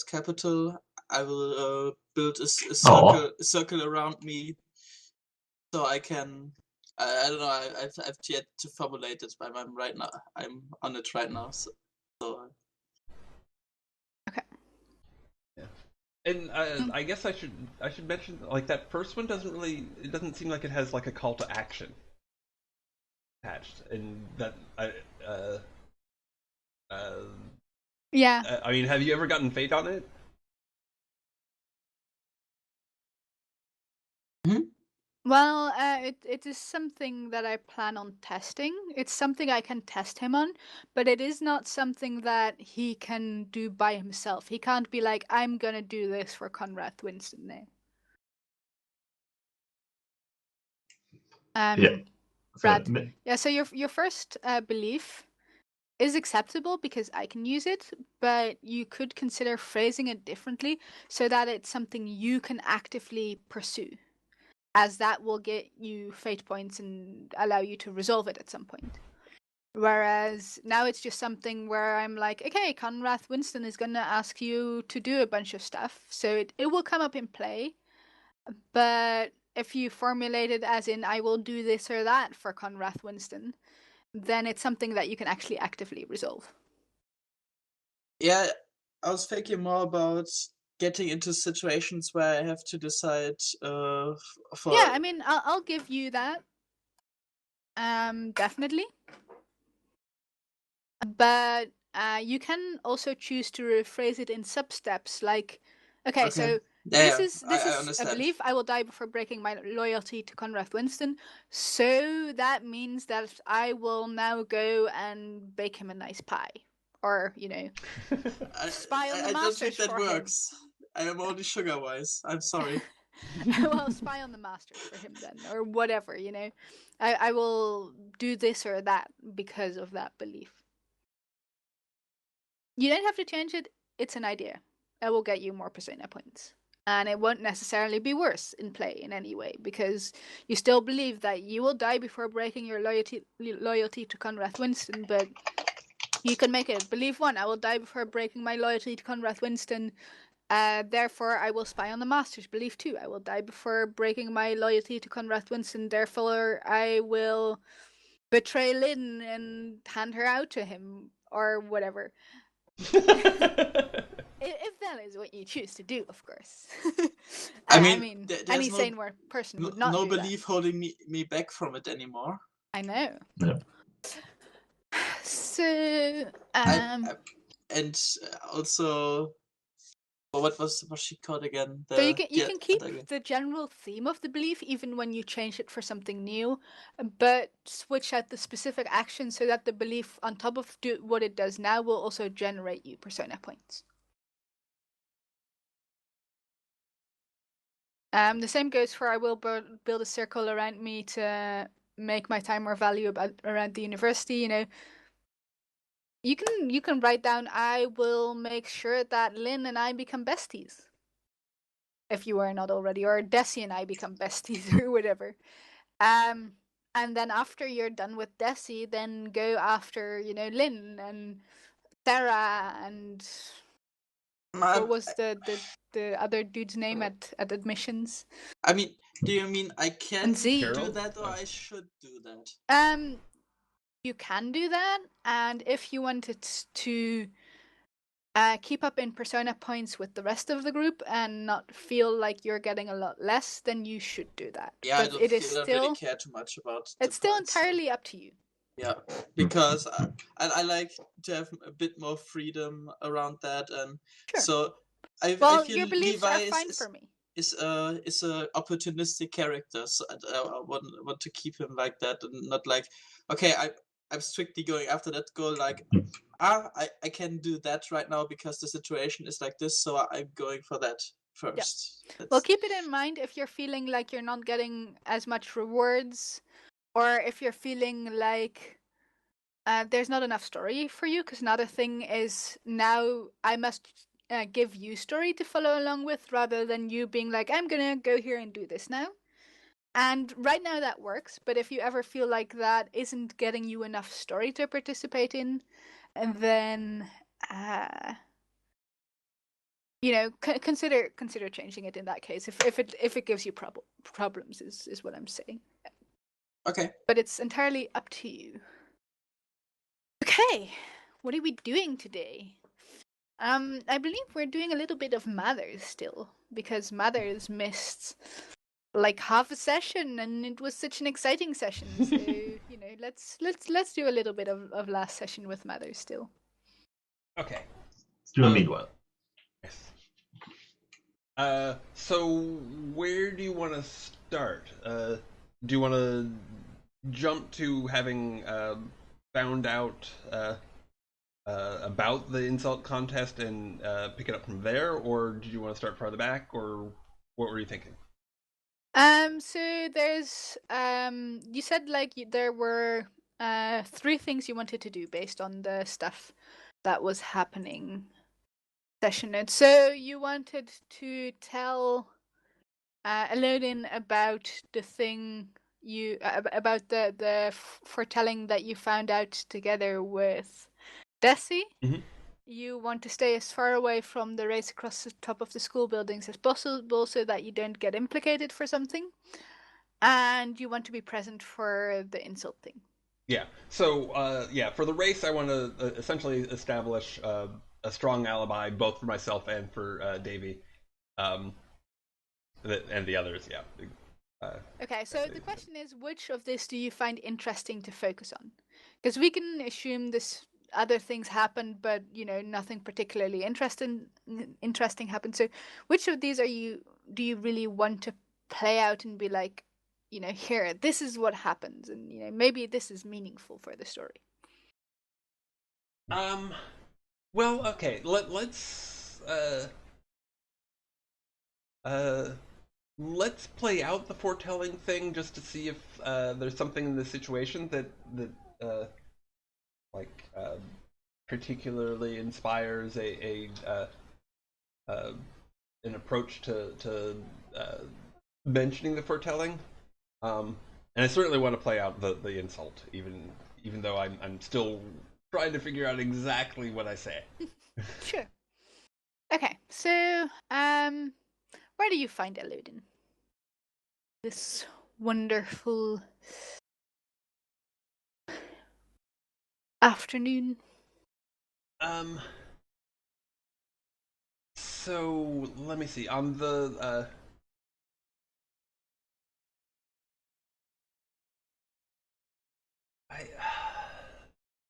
capital. I will build a circle around me, so I can. I don't know. I've yet to formulate it, but I'm right now. I'm on it right now. So. Okay. Yeah. And I guess I should mention, like, that first one doesn't seem like it has like a call to action attached, and that Yeah. I mean, have you ever gotten fate on it? Well, it is something that I plan on testing. It's something I can test him on, but it is not something that he can do by himself. He can't be like, I'm gonna do this for Conrad Winston now. Yeah. Brad. So, Yeah, so your first belief is acceptable because I can use it, but you could consider phrasing it differently so that it's something you can actively pursue, as that will get you fate points and allow you to resolve it at some point. Whereas now it's just something where I'm like, okay, Conrad Winston is going to ask you to do a bunch of stuff, so it will come up in play, but if you formulate it as in, I will do this or that for Conrad Winston, then it's something that you can actually actively resolve. Yeah, I was thinking more about getting into situations where I have to decide for. Yeah, I mean, I'll give you that. Definitely. But you can also choose to rephrase it in sub-steps, like, okay, so this is a belief. I will die before breaking my loyalty to Conrad Winston. So that means that I will now go and bake him a nice pie, or spy on the masters for him. I don't think that works. I am only sugar-wise. I'm sorry. Well, spy on the masters for him then, or whatever. I will do this or that because of that belief. You don't have to change it. It's an idea. It will get you more persona points. And it won't necessarily be worse in play in any way, because you still believe that you will die before breaking your loyalty to Conrad Winston, but you can make it belief 1, I will die before breaking my loyalty to Conrad Winston, therefore I will spy on the masters. Belief 2, I will die before breaking my loyalty to Conrad Winston, therefore I will betray Lynn and hand her out to him, or whatever. If that is what you choose to do, of course. I mean any sane person would not do that. No belief holding me back from it anymore. I know. Yeah. So, and also, what was she called again? So you can keep the general theme of the belief even when you change it for something new, but switch out the specific action so that the belief on top of what it does now will also generate you persona points. The same goes for I will build a circle around me to make my time more valuable around the university. You can write down I will make sure that Lynn and I become besties, if you are not already, or Desi and I become besties or whatever. And then after you're done with Desi, then go after, Lynn and Sarah and what was the other dude's name at admissions? I mean, do you mean I can Z. do Carol? that, or I should do that? You can do that, and if you wanted to keep up in persona points with the rest of the group and not feel like you're getting a lot less, then you should do that. Yeah, but I don't really care too much about it's still entirely up to you. Yeah, because I like to have a bit more freedom around that, and Sure. so I feel your beliefs Levi are fine for me. Is a opportunistic character, so I want to keep him like that, and not like, okay, I'm strictly going after that goal, like I can do that right now because the situation is like this, so I'm going for that first. Yeah. Well, keep it in mind if you're feeling like you're not getting as much rewards, or if you're feeling like there's not enough story for you, because another thing is now I must give you story to follow along with, rather than you being like, I'm gonna go here and do this now. And right now that works, but if you ever feel like that isn't getting you enough story to participate in, and then consider changing it in that case. If it gives you problems is what I'm saying. Okay. But it's entirely up to you. Okay, what are we doing today? I believe we're doing a little bit of Mathers still, because Mathers missed like half a session, and it was such an exciting session. So let's do a little bit of last session with Mathers still. Okay. Do a meanwhile. Yes. So where do you want to start? Do you want to jump to having found out about the insult contest and pick it up from there, or did you want to start farther back, or what were you thinking? So there's you said like there were 3 things you wanted to do based on the stuff that was happening. Session notes. So you wanted to tell Elodin about the thing about the foretelling that you found out together with Desi. Mm-hmm. You want to stay as far away from the race across the top of the school buildings as possible, so that you don't get implicated for something. And you want to be present for the insult thing. Yeah. So for the race, I want to essentially establish a strong alibi, both for myself and for Davey, and the others. Yeah. Okay, so the question is, which of this do you find interesting to focus on? Because we can assume this other things happened, but nothing particularly interesting happened. So which of these do you really want to play out and be like, here, this is what happens, and maybe this is meaningful for the story? Well, okay. Let's let's play out the foretelling thing just to see if there's something in the situation that particularly inspires an approach to mentioning the foretelling. And I certainly want to play out the insult, even though I'm still trying to figure out exactly what I say. Sure. Okay, so where do you find Elodin? This wonderful afternoon. So let me see. On the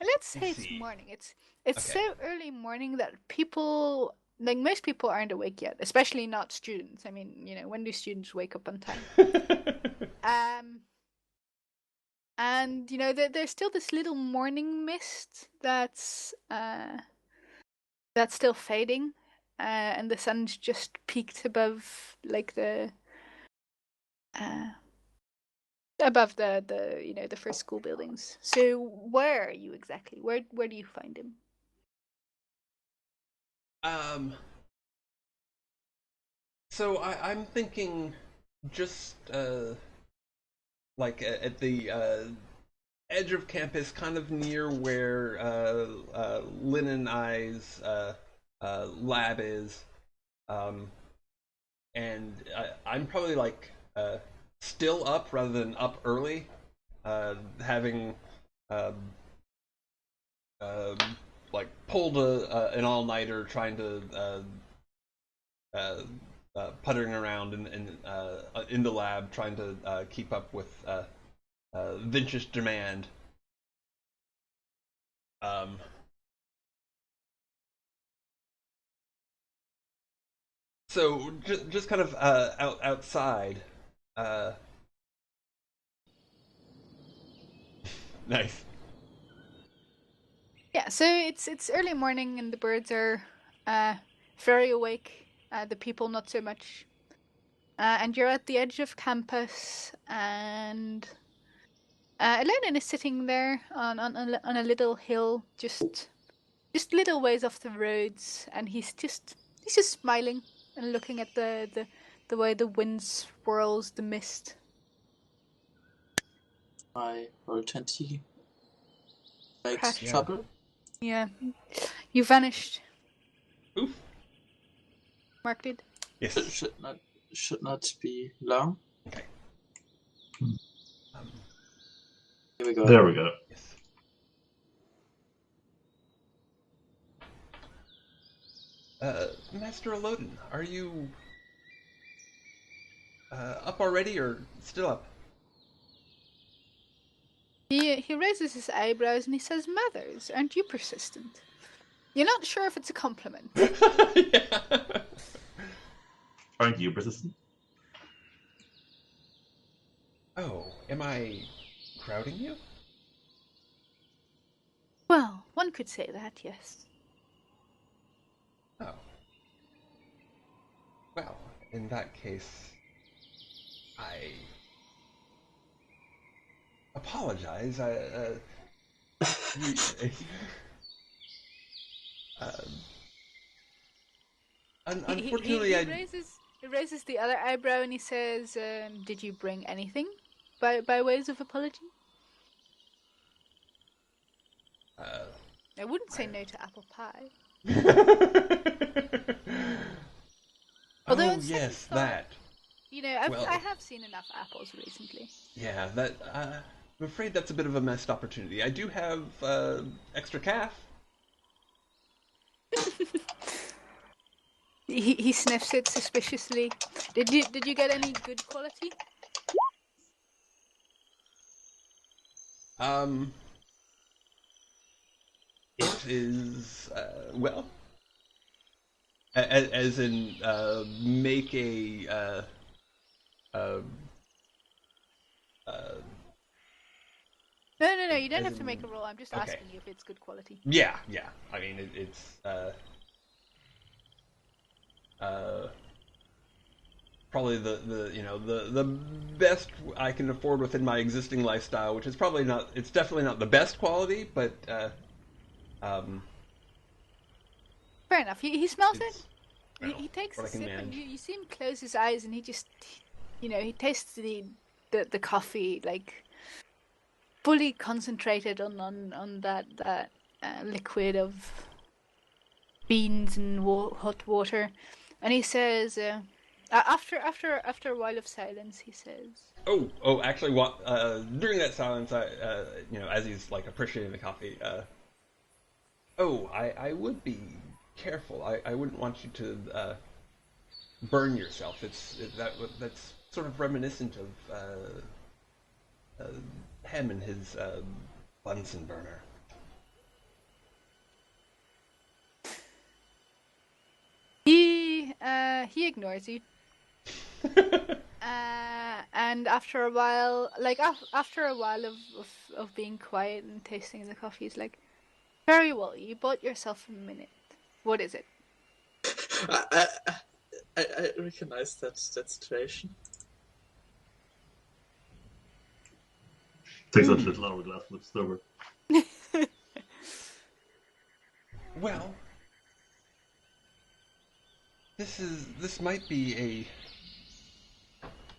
let's say it's morning. It's okay. So early morning that people, like most people, aren't awake yet, especially not students. I mean, when do students wake up on time? And there's still this little morning mist that's still fading, and the sun's just peaked above, like above the first school buildings. So where are you exactly? Where do you find him? So I'm thinking just like at the edge of campus, kind of near where Lynn and I's lab is, and I'm probably like still up rather than up early, having um, like pulled an all nighter trying to puttering around in the lab trying to keep up with Vince's demand. Um, so just kind of outside. Uh, nice. Yeah, so it's early morning and the birds are very awake. The people not so much. And you're at the edge of campus, and Lennon is sitting there on a little hill, just little ways off the roads, and he's just smiling and looking at the way the wind swirls the mist. I roll 20. Right, Crash. Yeah. trouble. Yeah, you vanished, Oof. Mark did. Yes. Should not be long. Okay. Here we go. There we go. Yes. Master Elodin, are you up already or still up? He raises his eyebrows and he says, "Mathers, aren't you persistent?" You're not sure if it's a compliment. Yeah. Aren't you persistent? Oh, am I crowding you? Well, one could say that, yes. Oh. Well, in that case, I apologize. Unfortunately, he raises the other eyebrow and he says, "Did you bring anything by ways of apology?" I wouldn't say no to apple pie. Although oh on second yes, thought, that. You know, I have seen enough apples recently. Yeah, that. I'm afraid that's a bit of a missed opportunity. I do have extra calf. He sniffs it suspiciously. Did you get any good quality? It is well, as in make a No. You don't as have to in- make a roll. I'm just okay. asking you if it's good quality. Yeah. I mean, it's probably the best I can afford within my existing lifestyle, which is probably not. It's definitely not the best quality, but Fair enough. He smells it. it's, well, He takes what a I can sip, and manage. you see him close his eyes, and he just, he tastes the coffee, like fully concentrated on that liquid of beans and hot water, and he says, after a while of silence, he says, Oh, actually, what during that silence, I as he's like appreciating the coffee, I would be careful. I wouldn't want you to burn yourself. That's sort of reminiscent of him and his Bunsen burner. he ignores you. And after a while, of being quiet and tasting the coffee, he's like, "Very well, you bought yourself a minute. What is it?" I recognize that situation. Takes a little hourglass, flips it over. Well, this might be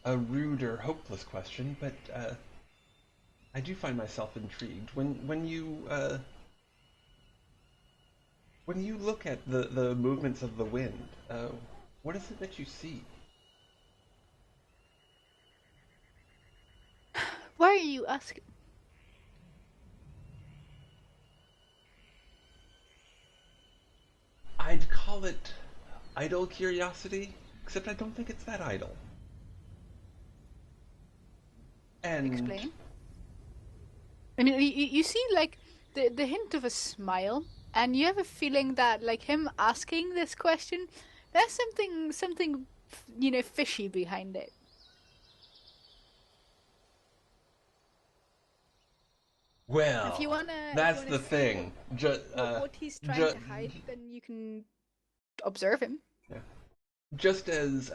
a rude or hopeless question, but I do find myself intrigued when you look at the movements of the wind. What is it that you see? Why are you asking? I'd call it idle curiosity, except I don't think it's that idle. And Explain. I mean, you see, like, the hint of a smile, and you have a feeling that, like, him asking this question, there's something, fishy behind it. well, If you wanna, that's the see thing. what he's trying to hide, then you can observe him. Yeah. Just as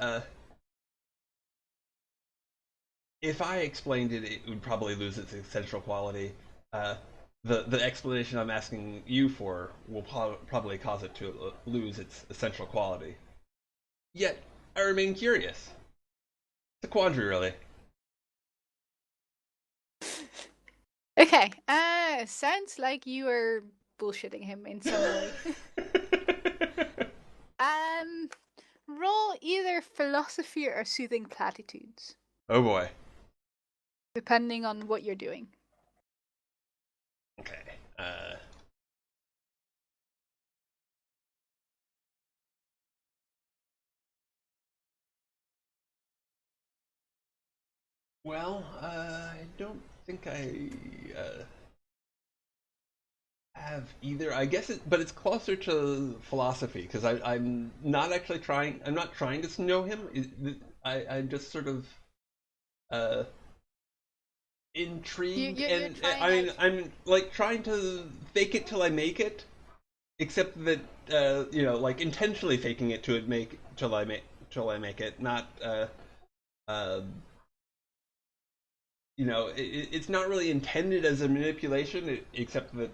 if I explained it, it would probably lose its essential quality. The explanation I'm asking you for will probably cause it to lose its essential quality. Yet, I remain curious. It's a quandary, really. Okay, sounds like you are bullshitting him in some way. Roll either philosophy or soothing platitudes, Oh boy. depending on what you're doing. Okay. Well, I don't think I have either. I guess but it's closer to philosophy because I'm not actually trying. I'm not trying to know him. I'm just sort of uh, intrigued, You're and trying I'm like trying to fake it till I make it. Except that like intentionally faking it to make till I make it, not uh, it's not really intended as a manipulation, except that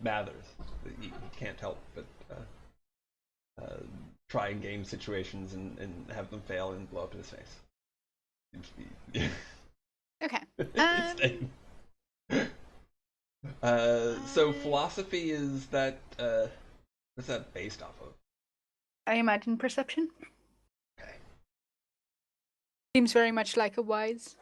Mathers, you can't help but try and game situations and have them fail and blow up in his face. Okay. So philosophy is that what's that based off of? I imagine perception. Okay. Seems very much like a wise.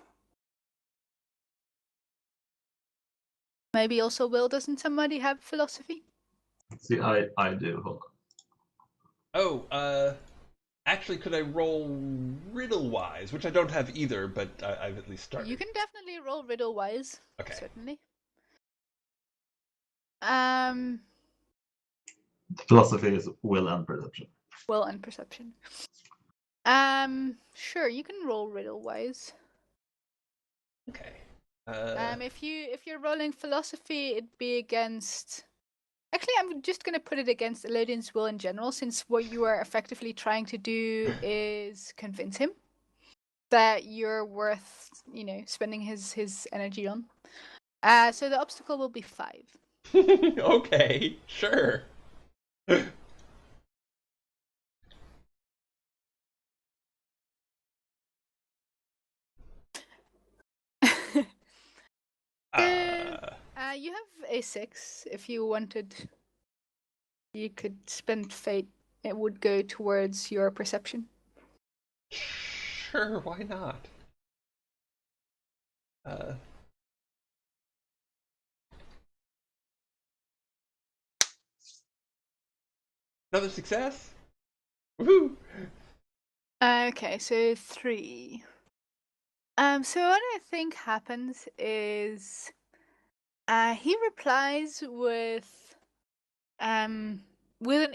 Maybe also Will, doesn't somebody have philosophy? See, I do. Hold on. Oh, actually, could I roll riddle wise, which I don't have either, but I've at least started. You can definitely roll riddle wise. Okay. Certainly. Philosophy is will and perception. Will and perception. Sure, you can roll riddle wise. Okay. If you're rolling philosophy, it'd be against. Actually, I'm just gonna put it against Elodin's will in general, since what you are effectively trying to do is convince him that you're worth, spending his energy on. So the obstacle will be 5. Okay, sure. You have a 6. If you wanted, you could spend fate. It would go towards your perception. Sure, why not? Another success? Woohoo! Okay, so 3. So what I think happens is, he replies with an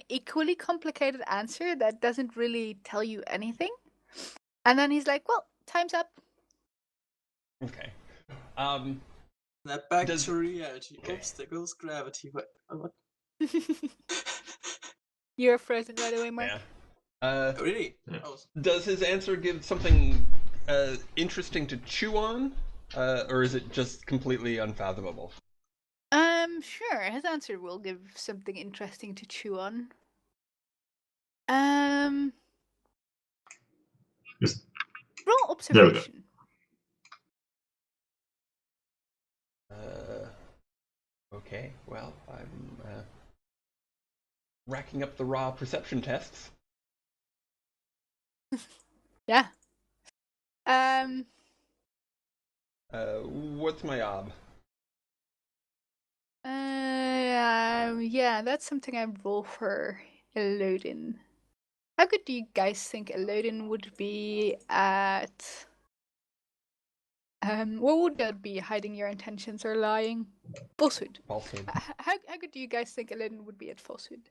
equally complicated answer that doesn't really tell you anything, and then he's like, "Well, time's up." Okay. Snap back Does- to reality. okay. Obstacles, gravity. What? You're frozen right away, Mark. Yeah. Really? Yeah. Oh, Does his answer give something interesting to chew on, or is it just completely unfathomable? Sure. His answer will give something interesting to chew on. Just Roll There we go. observation. Okay, well, I'm racking up the raw perception tests. Yeah. What's my ob? Yeah, that's something I roll for Elodin. How good do you guys think Elodin would be at... what would that be? Hiding your intentions or lying? Falsehood. Falsehood. How good do you guys think Elodin would be at falsehood?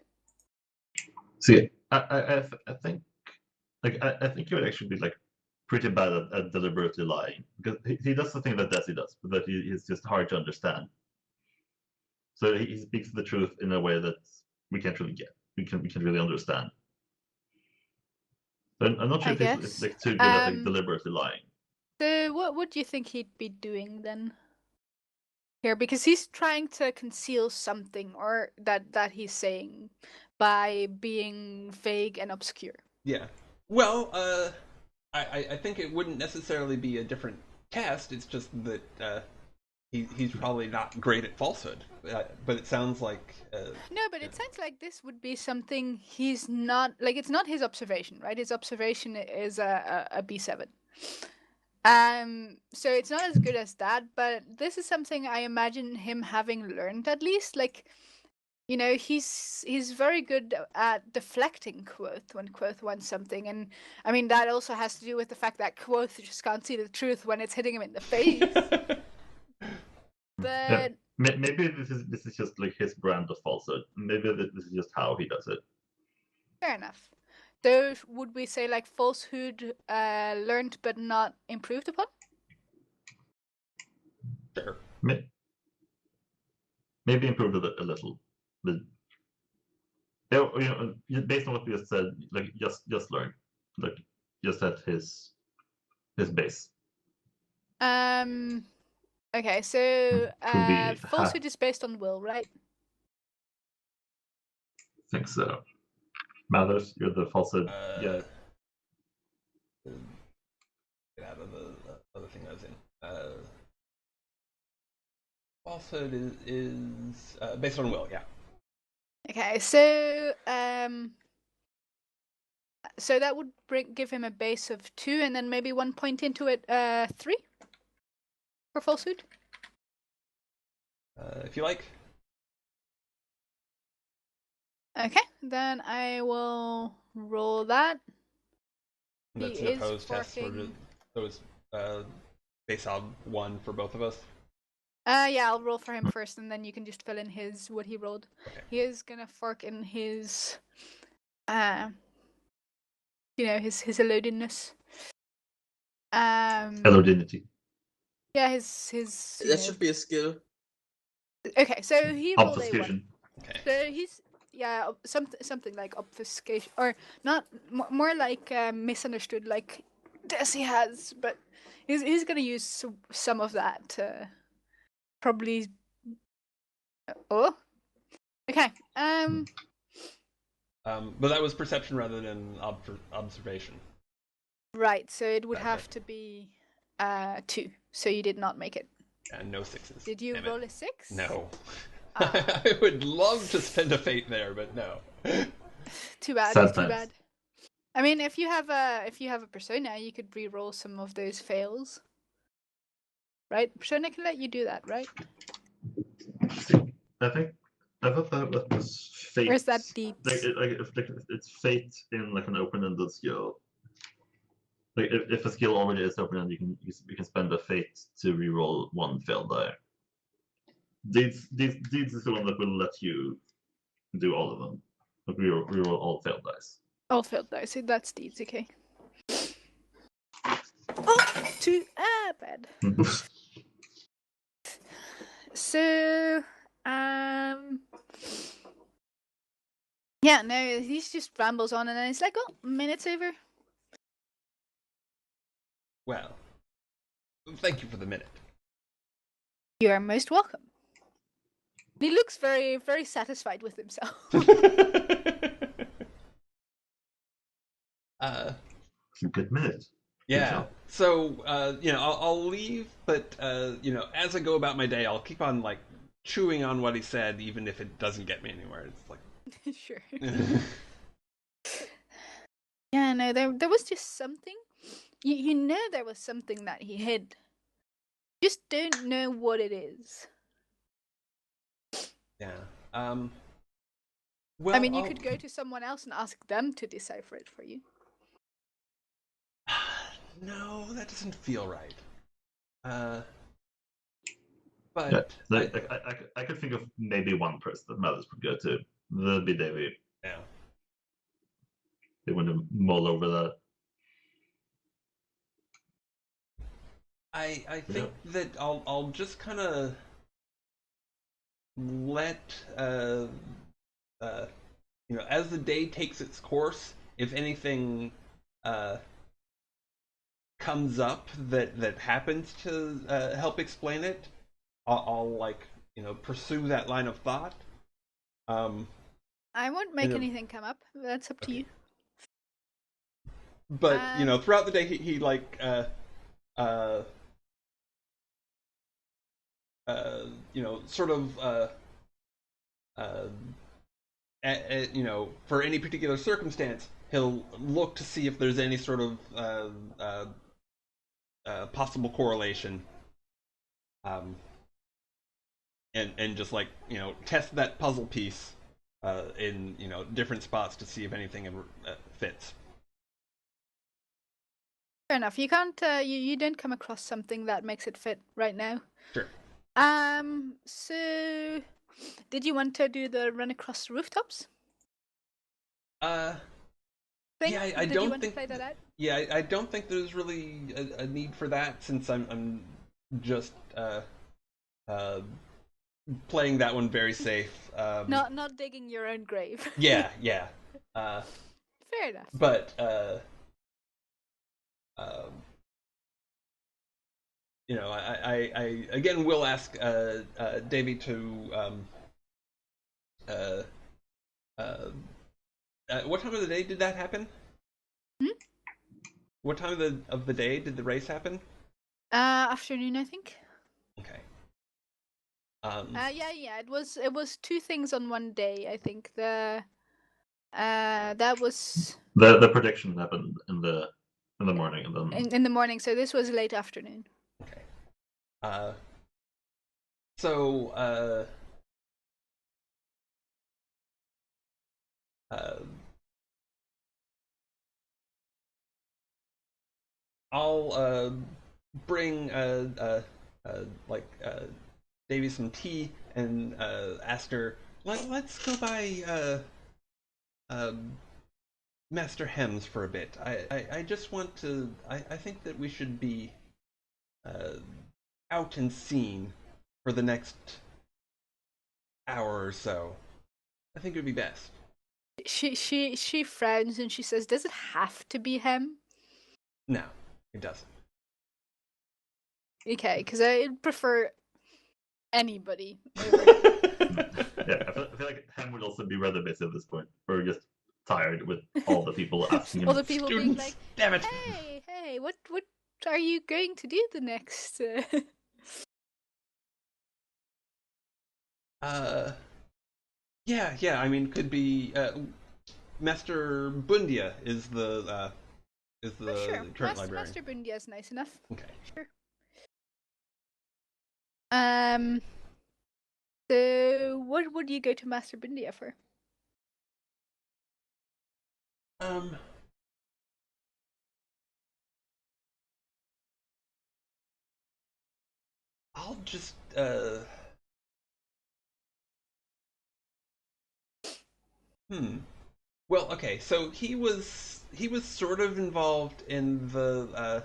see. I think I think he would actually be like pretty bad at deliberately lying, because he does the thing that Desi does, but that he's just hard to understand. So he speaks the truth in a way that we can't really get. We can really understand. So I'm not sure I if he's guess. like too good at like deliberately lying. So what would you think he'd be doing then? Here, because he's trying to conceal something or that he's saying by being vague and obscure. Yeah. Well, I think it wouldn't necessarily be a different test. It's just that he's probably not great at falsehood. But it sounds like No, but it sounds like this would be something he's not like. It's not his observation, right? His observation is a B7. So it's not as good as that, but this is something I imagine him having learned at least. Like, you know, he's very good at deflecting Quoth when Quoth wants something, and I mean that also has to do with the fact that Quoth just can't see the truth when it's hitting him in the face. But maybe this is just like his brand of falsehood. Maybe this is just how he does it. Fair enough. So would we say like falsehood learned but not improved upon? sure. Maybe improved a little. But you know, based on what we just said, like just learn, like just at his base. Okay, so Could be falsehood is based on will, right? I think so. Mathers, you're the falsehood. Yeah. Get out of the other thing I was in. Falsehood is based on will, yeah. Okay, so so that would give him a base of 2, and then maybe 1 point into it, 3 for falsehood. If you like. Okay, then I will roll that. That's He an is opposed test. forking- So it's base on 1 for both of us. Yeah, I'll roll for him first, and then you can just fill in what he rolled. Okay. He is gonna fork in his, you know, his elodiness. Elodinity. Yeah, his. That should be a skill. Okay, so he rolled a 1. Obfuscation. Okay. So he's something like obfuscation, or not more like misunderstood, like Desi has, but he's gonna use some of that to probably. Oh, okay. But that was perception rather than observation. Right. So it would Okay. have to be 2. So you did not make it. And no 6s. Did you Damn roll it. a 6? No. Ah. I would love to spend a fate there, but no. Too bad. Sad It's too times. bad. I mean, if you have a persona, you could re-roll some of those fails. Right? Persona can let you do that, right? I thought that was fate. Or is that deeds? Like it's fate in like an open-ended skill. Like if a skill already is open-ended, you can spend a fate to reroll 1 failed die. Deeds is the one that will let you do all of them. Like reroll all failed dice. All failed dice. That's deeds, okay. Oh, too bad. So, yeah, no, he just rambles on, and then it's like, oh, minute's over. Well, thank you for the minute. You are most welcome. He looks very, very satisfied with himself. It's a good minute. Yeah. tell. So I'll leave, but as I go about my day, I'll keep on like chewing on what he said, even if it doesn't get me anywhere. It's like Sure. Yeah, no, there was just something. You know there was something that he hid. Just don't know what it is. yeah. I mean, you I'll- could go to someone else and ask them to decipher it for you. No, that doesn't feel right. Yeah, But I could think of maybe one person that Mathers would go to. That'd be Davey. yeah. They wouldn't mull over that. I think that I'll just kind of let as the day takes its course, if anything comes up that happens to help explain it, I'll like pursue that line of thought. I won't make anything come up. That's up to you. But throughout the day, he like sort of for any particular circumstance, he'll look to see if there's any sort of possible correlation, and just like test that puzzle piece in different spots to see if anything fits. Fair enough. You can't. You don't come across something that makes it fit right now. Sure. So, did you want to do the run across the rooftops? Thing? Yeah, I Did don't you want think. to play that out? Yeah, I don't think there's really a need for that, since I'm just playing that one very safe. Not digging your own grave. Yeah. Fair enough. But I again will ask Davey to what time of the day did that happen? What time of the day did the race happen? Afternoon, I think. Okay. Yeah. It was two things on one day. I think that was the prediction happened in the morning, and then in the morning. So this was late afternoon. Okay. So I'll bring like Davey some tea and ask her, let's go by Master Hems for a bit. I just want to. I think that we should be out and seen for the next hour or so. I think it would be best. She frowns and she says, "Does it have to be him?" No, it doesn't. Okay, because I'd prefer anybody. yeah, I feel like Ham would also be rather busy at this point, or just tired with all the people asking him. All the people being Students, like, damn it! Hey, what are you going to do the next? Yeah. I mean, could be Master Bundia is the Sure. current librarian. Master Bundia is nice enough. Okay. Sure. So what would you go to Master Bundia for? I'll just Well, okay, so he was sort of involved in the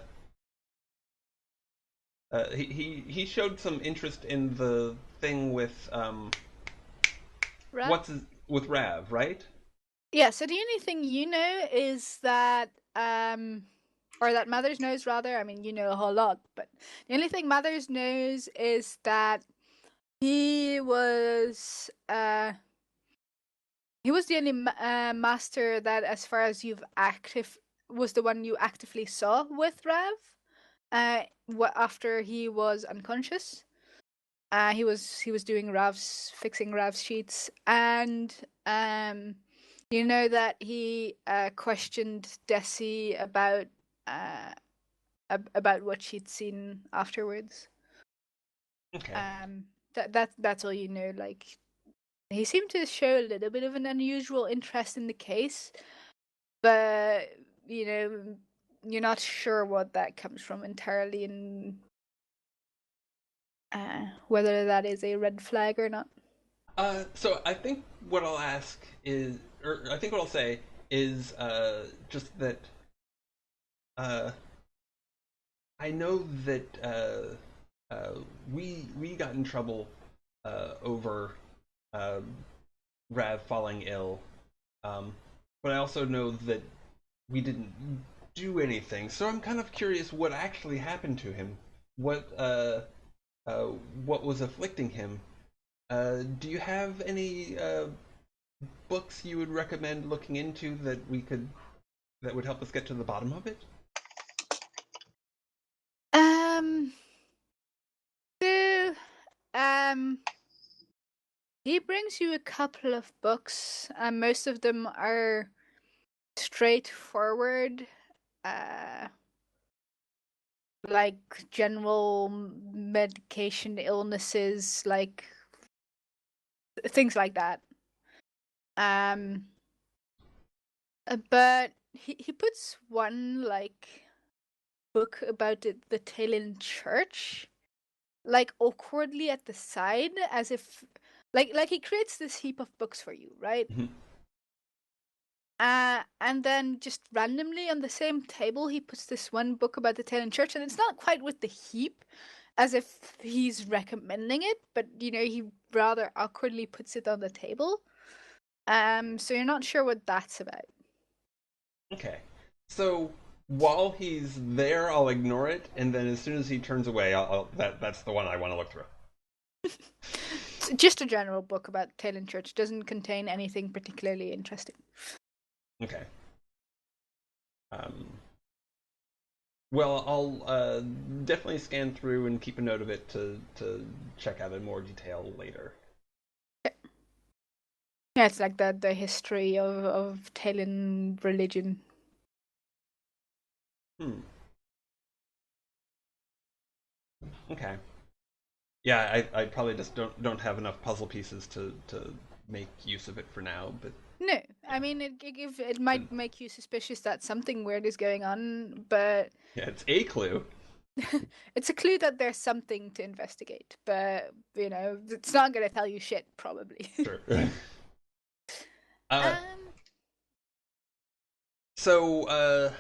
he showed some interest in the thing with Rav? with Rav, right? Yeah, so the only thing you know is that or that Mothers knows rather, I mean you know a whole lot, but the only thing Mothers knows is that he was the only master that, as far as you've was the one you actively saw with Rav. After he was unconscious, he was doing fixing Rav's sheets, and you know that he questioned Desi about what she'd seen afterwards. Okay. That's all you know. Like, he seemed to show a little bit of an unusual interest in the case, but you know, you're not sure what that comes from entirely, and whether that is a red flag or not. So I think what I'll ask is, or I think what I'll say is, just that, I know that we got in trouble over Rav falling ill, but I also know that we didn't do anything. So I'm kind of curious what actually happened to him. What was afflicting him? Do you have any books you would recommend looking into that would help us get to the bottom of it? So, he brings you a couple of books, and most of them are straightforward, like general medication illnesses, like things like that. But he puts one like book about the Talon Church, like awkwardly at the side, as if like he creates this heap of books for you, right? Mhm. And then just randomly on the same table, he puts this one book about the Talon Church, and it's not quite with the heap, as if he's recommending it, but you know, he rather awkwardly puts it on the table. So you're not sure what that's about. Okay. So while he's there, I'll ignore it, and then as soon as he turns away, that's the one I want to look through. It's just a general book about Talon Church. Doesn't contain anything particularly interesting. Okay. Well, I'll definitely scan through and keep a note of it to check out in more detail later. Yeah, it's like the history of Talon religion. Okay. Yeah, I probably just don't have enough puzzle pieces to make use of it for now, but No, I mean it might make you suspicious that something weird is going on, but yeah, it's a clue. it's a clue that there's something to investigate. But you know, it's not going to tell you shit, probably. Sure. So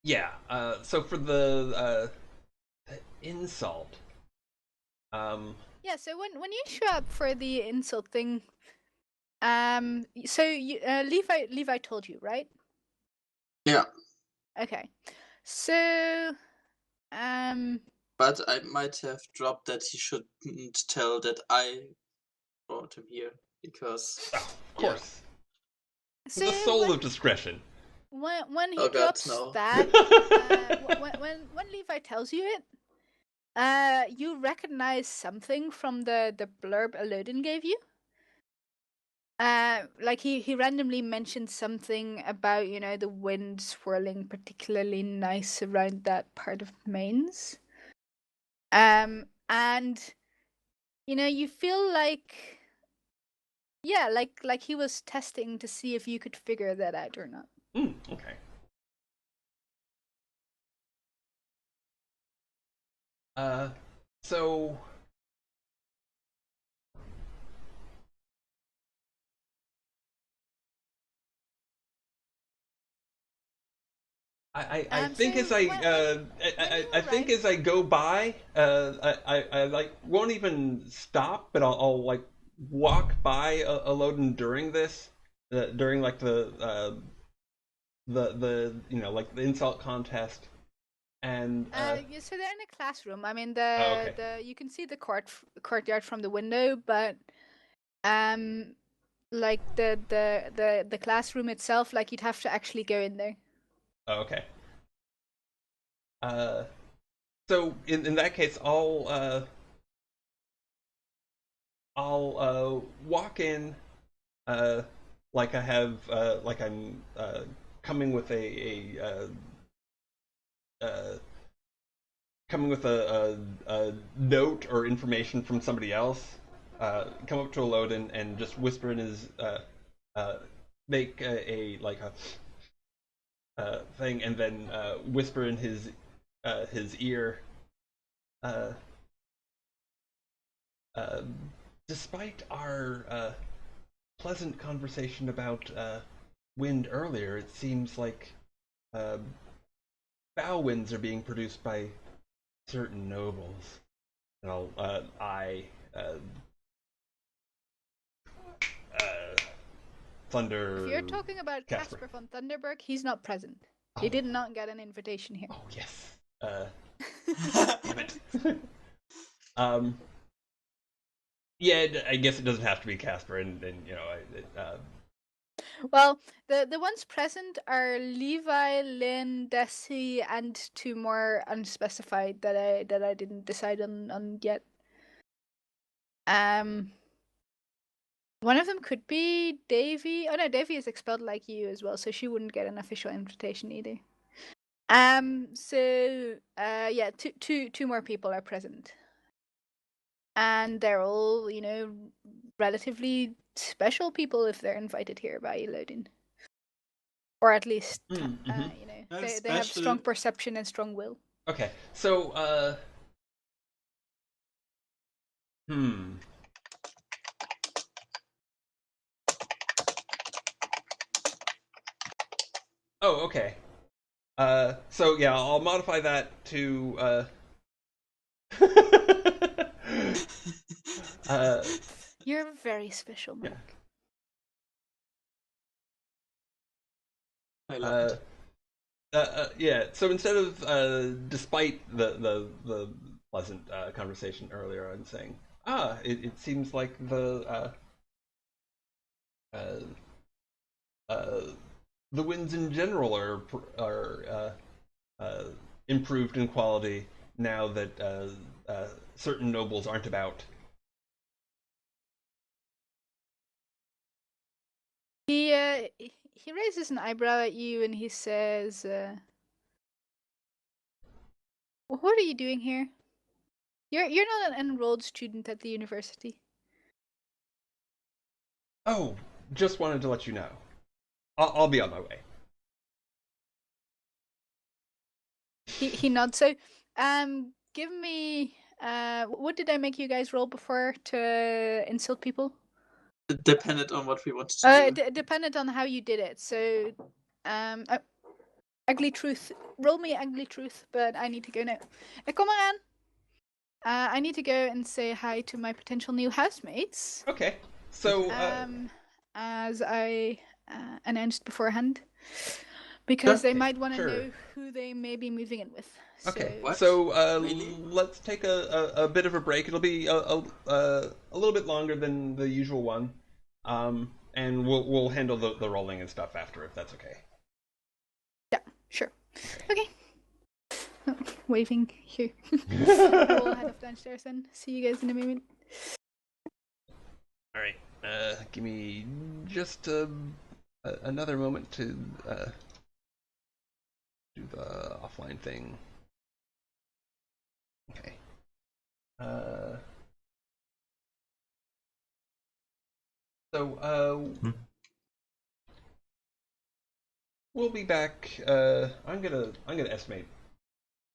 yeah, so for the insult, yeah. So when you show up for the insult thing, so Levi told you, right? Yeah, Okay. So, but I might have dropped that he shouldn't tell that I brought him here, because of course, so the soul of discretion. when he Oh God, drops no. that, when Levi tells you it, you recognize something from the blurb Elodin gave you. Like he randomly mentioned something about, you know, the wind swirling particularly nice around that part of Mainz. And you know, you feel like, yeah, like he was testing to see if you could figure that out or not. Okay. So I think So as I think as I go by, I like won't even stop, but I'll like walk by Loden during this, during like the you know, like the insult contest, and yeah, so they're in a classroom. I mean, okay. the you can see the courtyard from the window, but like the classroom itself. Like you'd have to actually go in there. Oh, okay. So in that case, I'll walk in like I have like I'm coming with uh, coming with a note or information from somebody else. Come up to Elodin and just whisper in his make a like a thing, and then whisper in his ear. Uh, uh, Despite our pleasant conversation about wind earlier, it seems like uh, bow winds are being produced by certain nobles. And I uh, uh, Thunder. If you're talking about Casper von Thunderberg, he's not present. He did not get an invitation here. Oh yes. Damn it. Yeah, I guess it doesn't have to be Casper, and you know, Well, the ones present are Levi, Lynn, Desi, and two more unspecified that I didn't decide on yet. One of them could be Davy. Oh no, Davy is expelled like you as well, so she wouldn't get an official invitation either. So yeah, two more people are present, and they're all, you know, relatively special people if they're invited here by Elodin. Or at least, you know, they have strong perception and strong will. Okay, so, Oh, okay. So yeah, I'll modify that to, You're very special, Mike. Yeah. I love it. Yeah. So instead of despite the pleasant conversation earlier, I'm saying, it seems like the winds in general are improved in quality now that certain nobles aren't about. He raises an eyebrow at you and he says, "What are you doing here? You're not an enrolled student at the university." Oh, just wanted to let you know. I'll be on my way. He nods. So, give me. What did I make you guys roll before to insult people? It depended on what we wanted to do. Depended on how you did it. So, ugly truth. Roll me ugly truth, but I need to go now. Kom eraan. I need to go and say hi to my potential new housemates. Okay. So, as I announced beforehand, because they might want to know who they may be moving in with. Okay. What? So, Really? let's take a bit of a break. It'll be a little bit longer than the usual one, and we'll handle the rolling and stuff after, if that's okay. Yeah, sure. Okay. Waving here. We'll head off downstairs then. See you guys in a moment. All right. Give me just another moment to do the offline thing. Okay. So we'll be back. I'm gonna estimate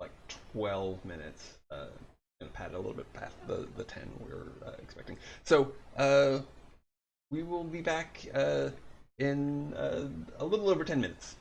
like 12 minutes. Gonna pad a little bit past the 10 we're expecting. So we will be back in a little over 10 minutes.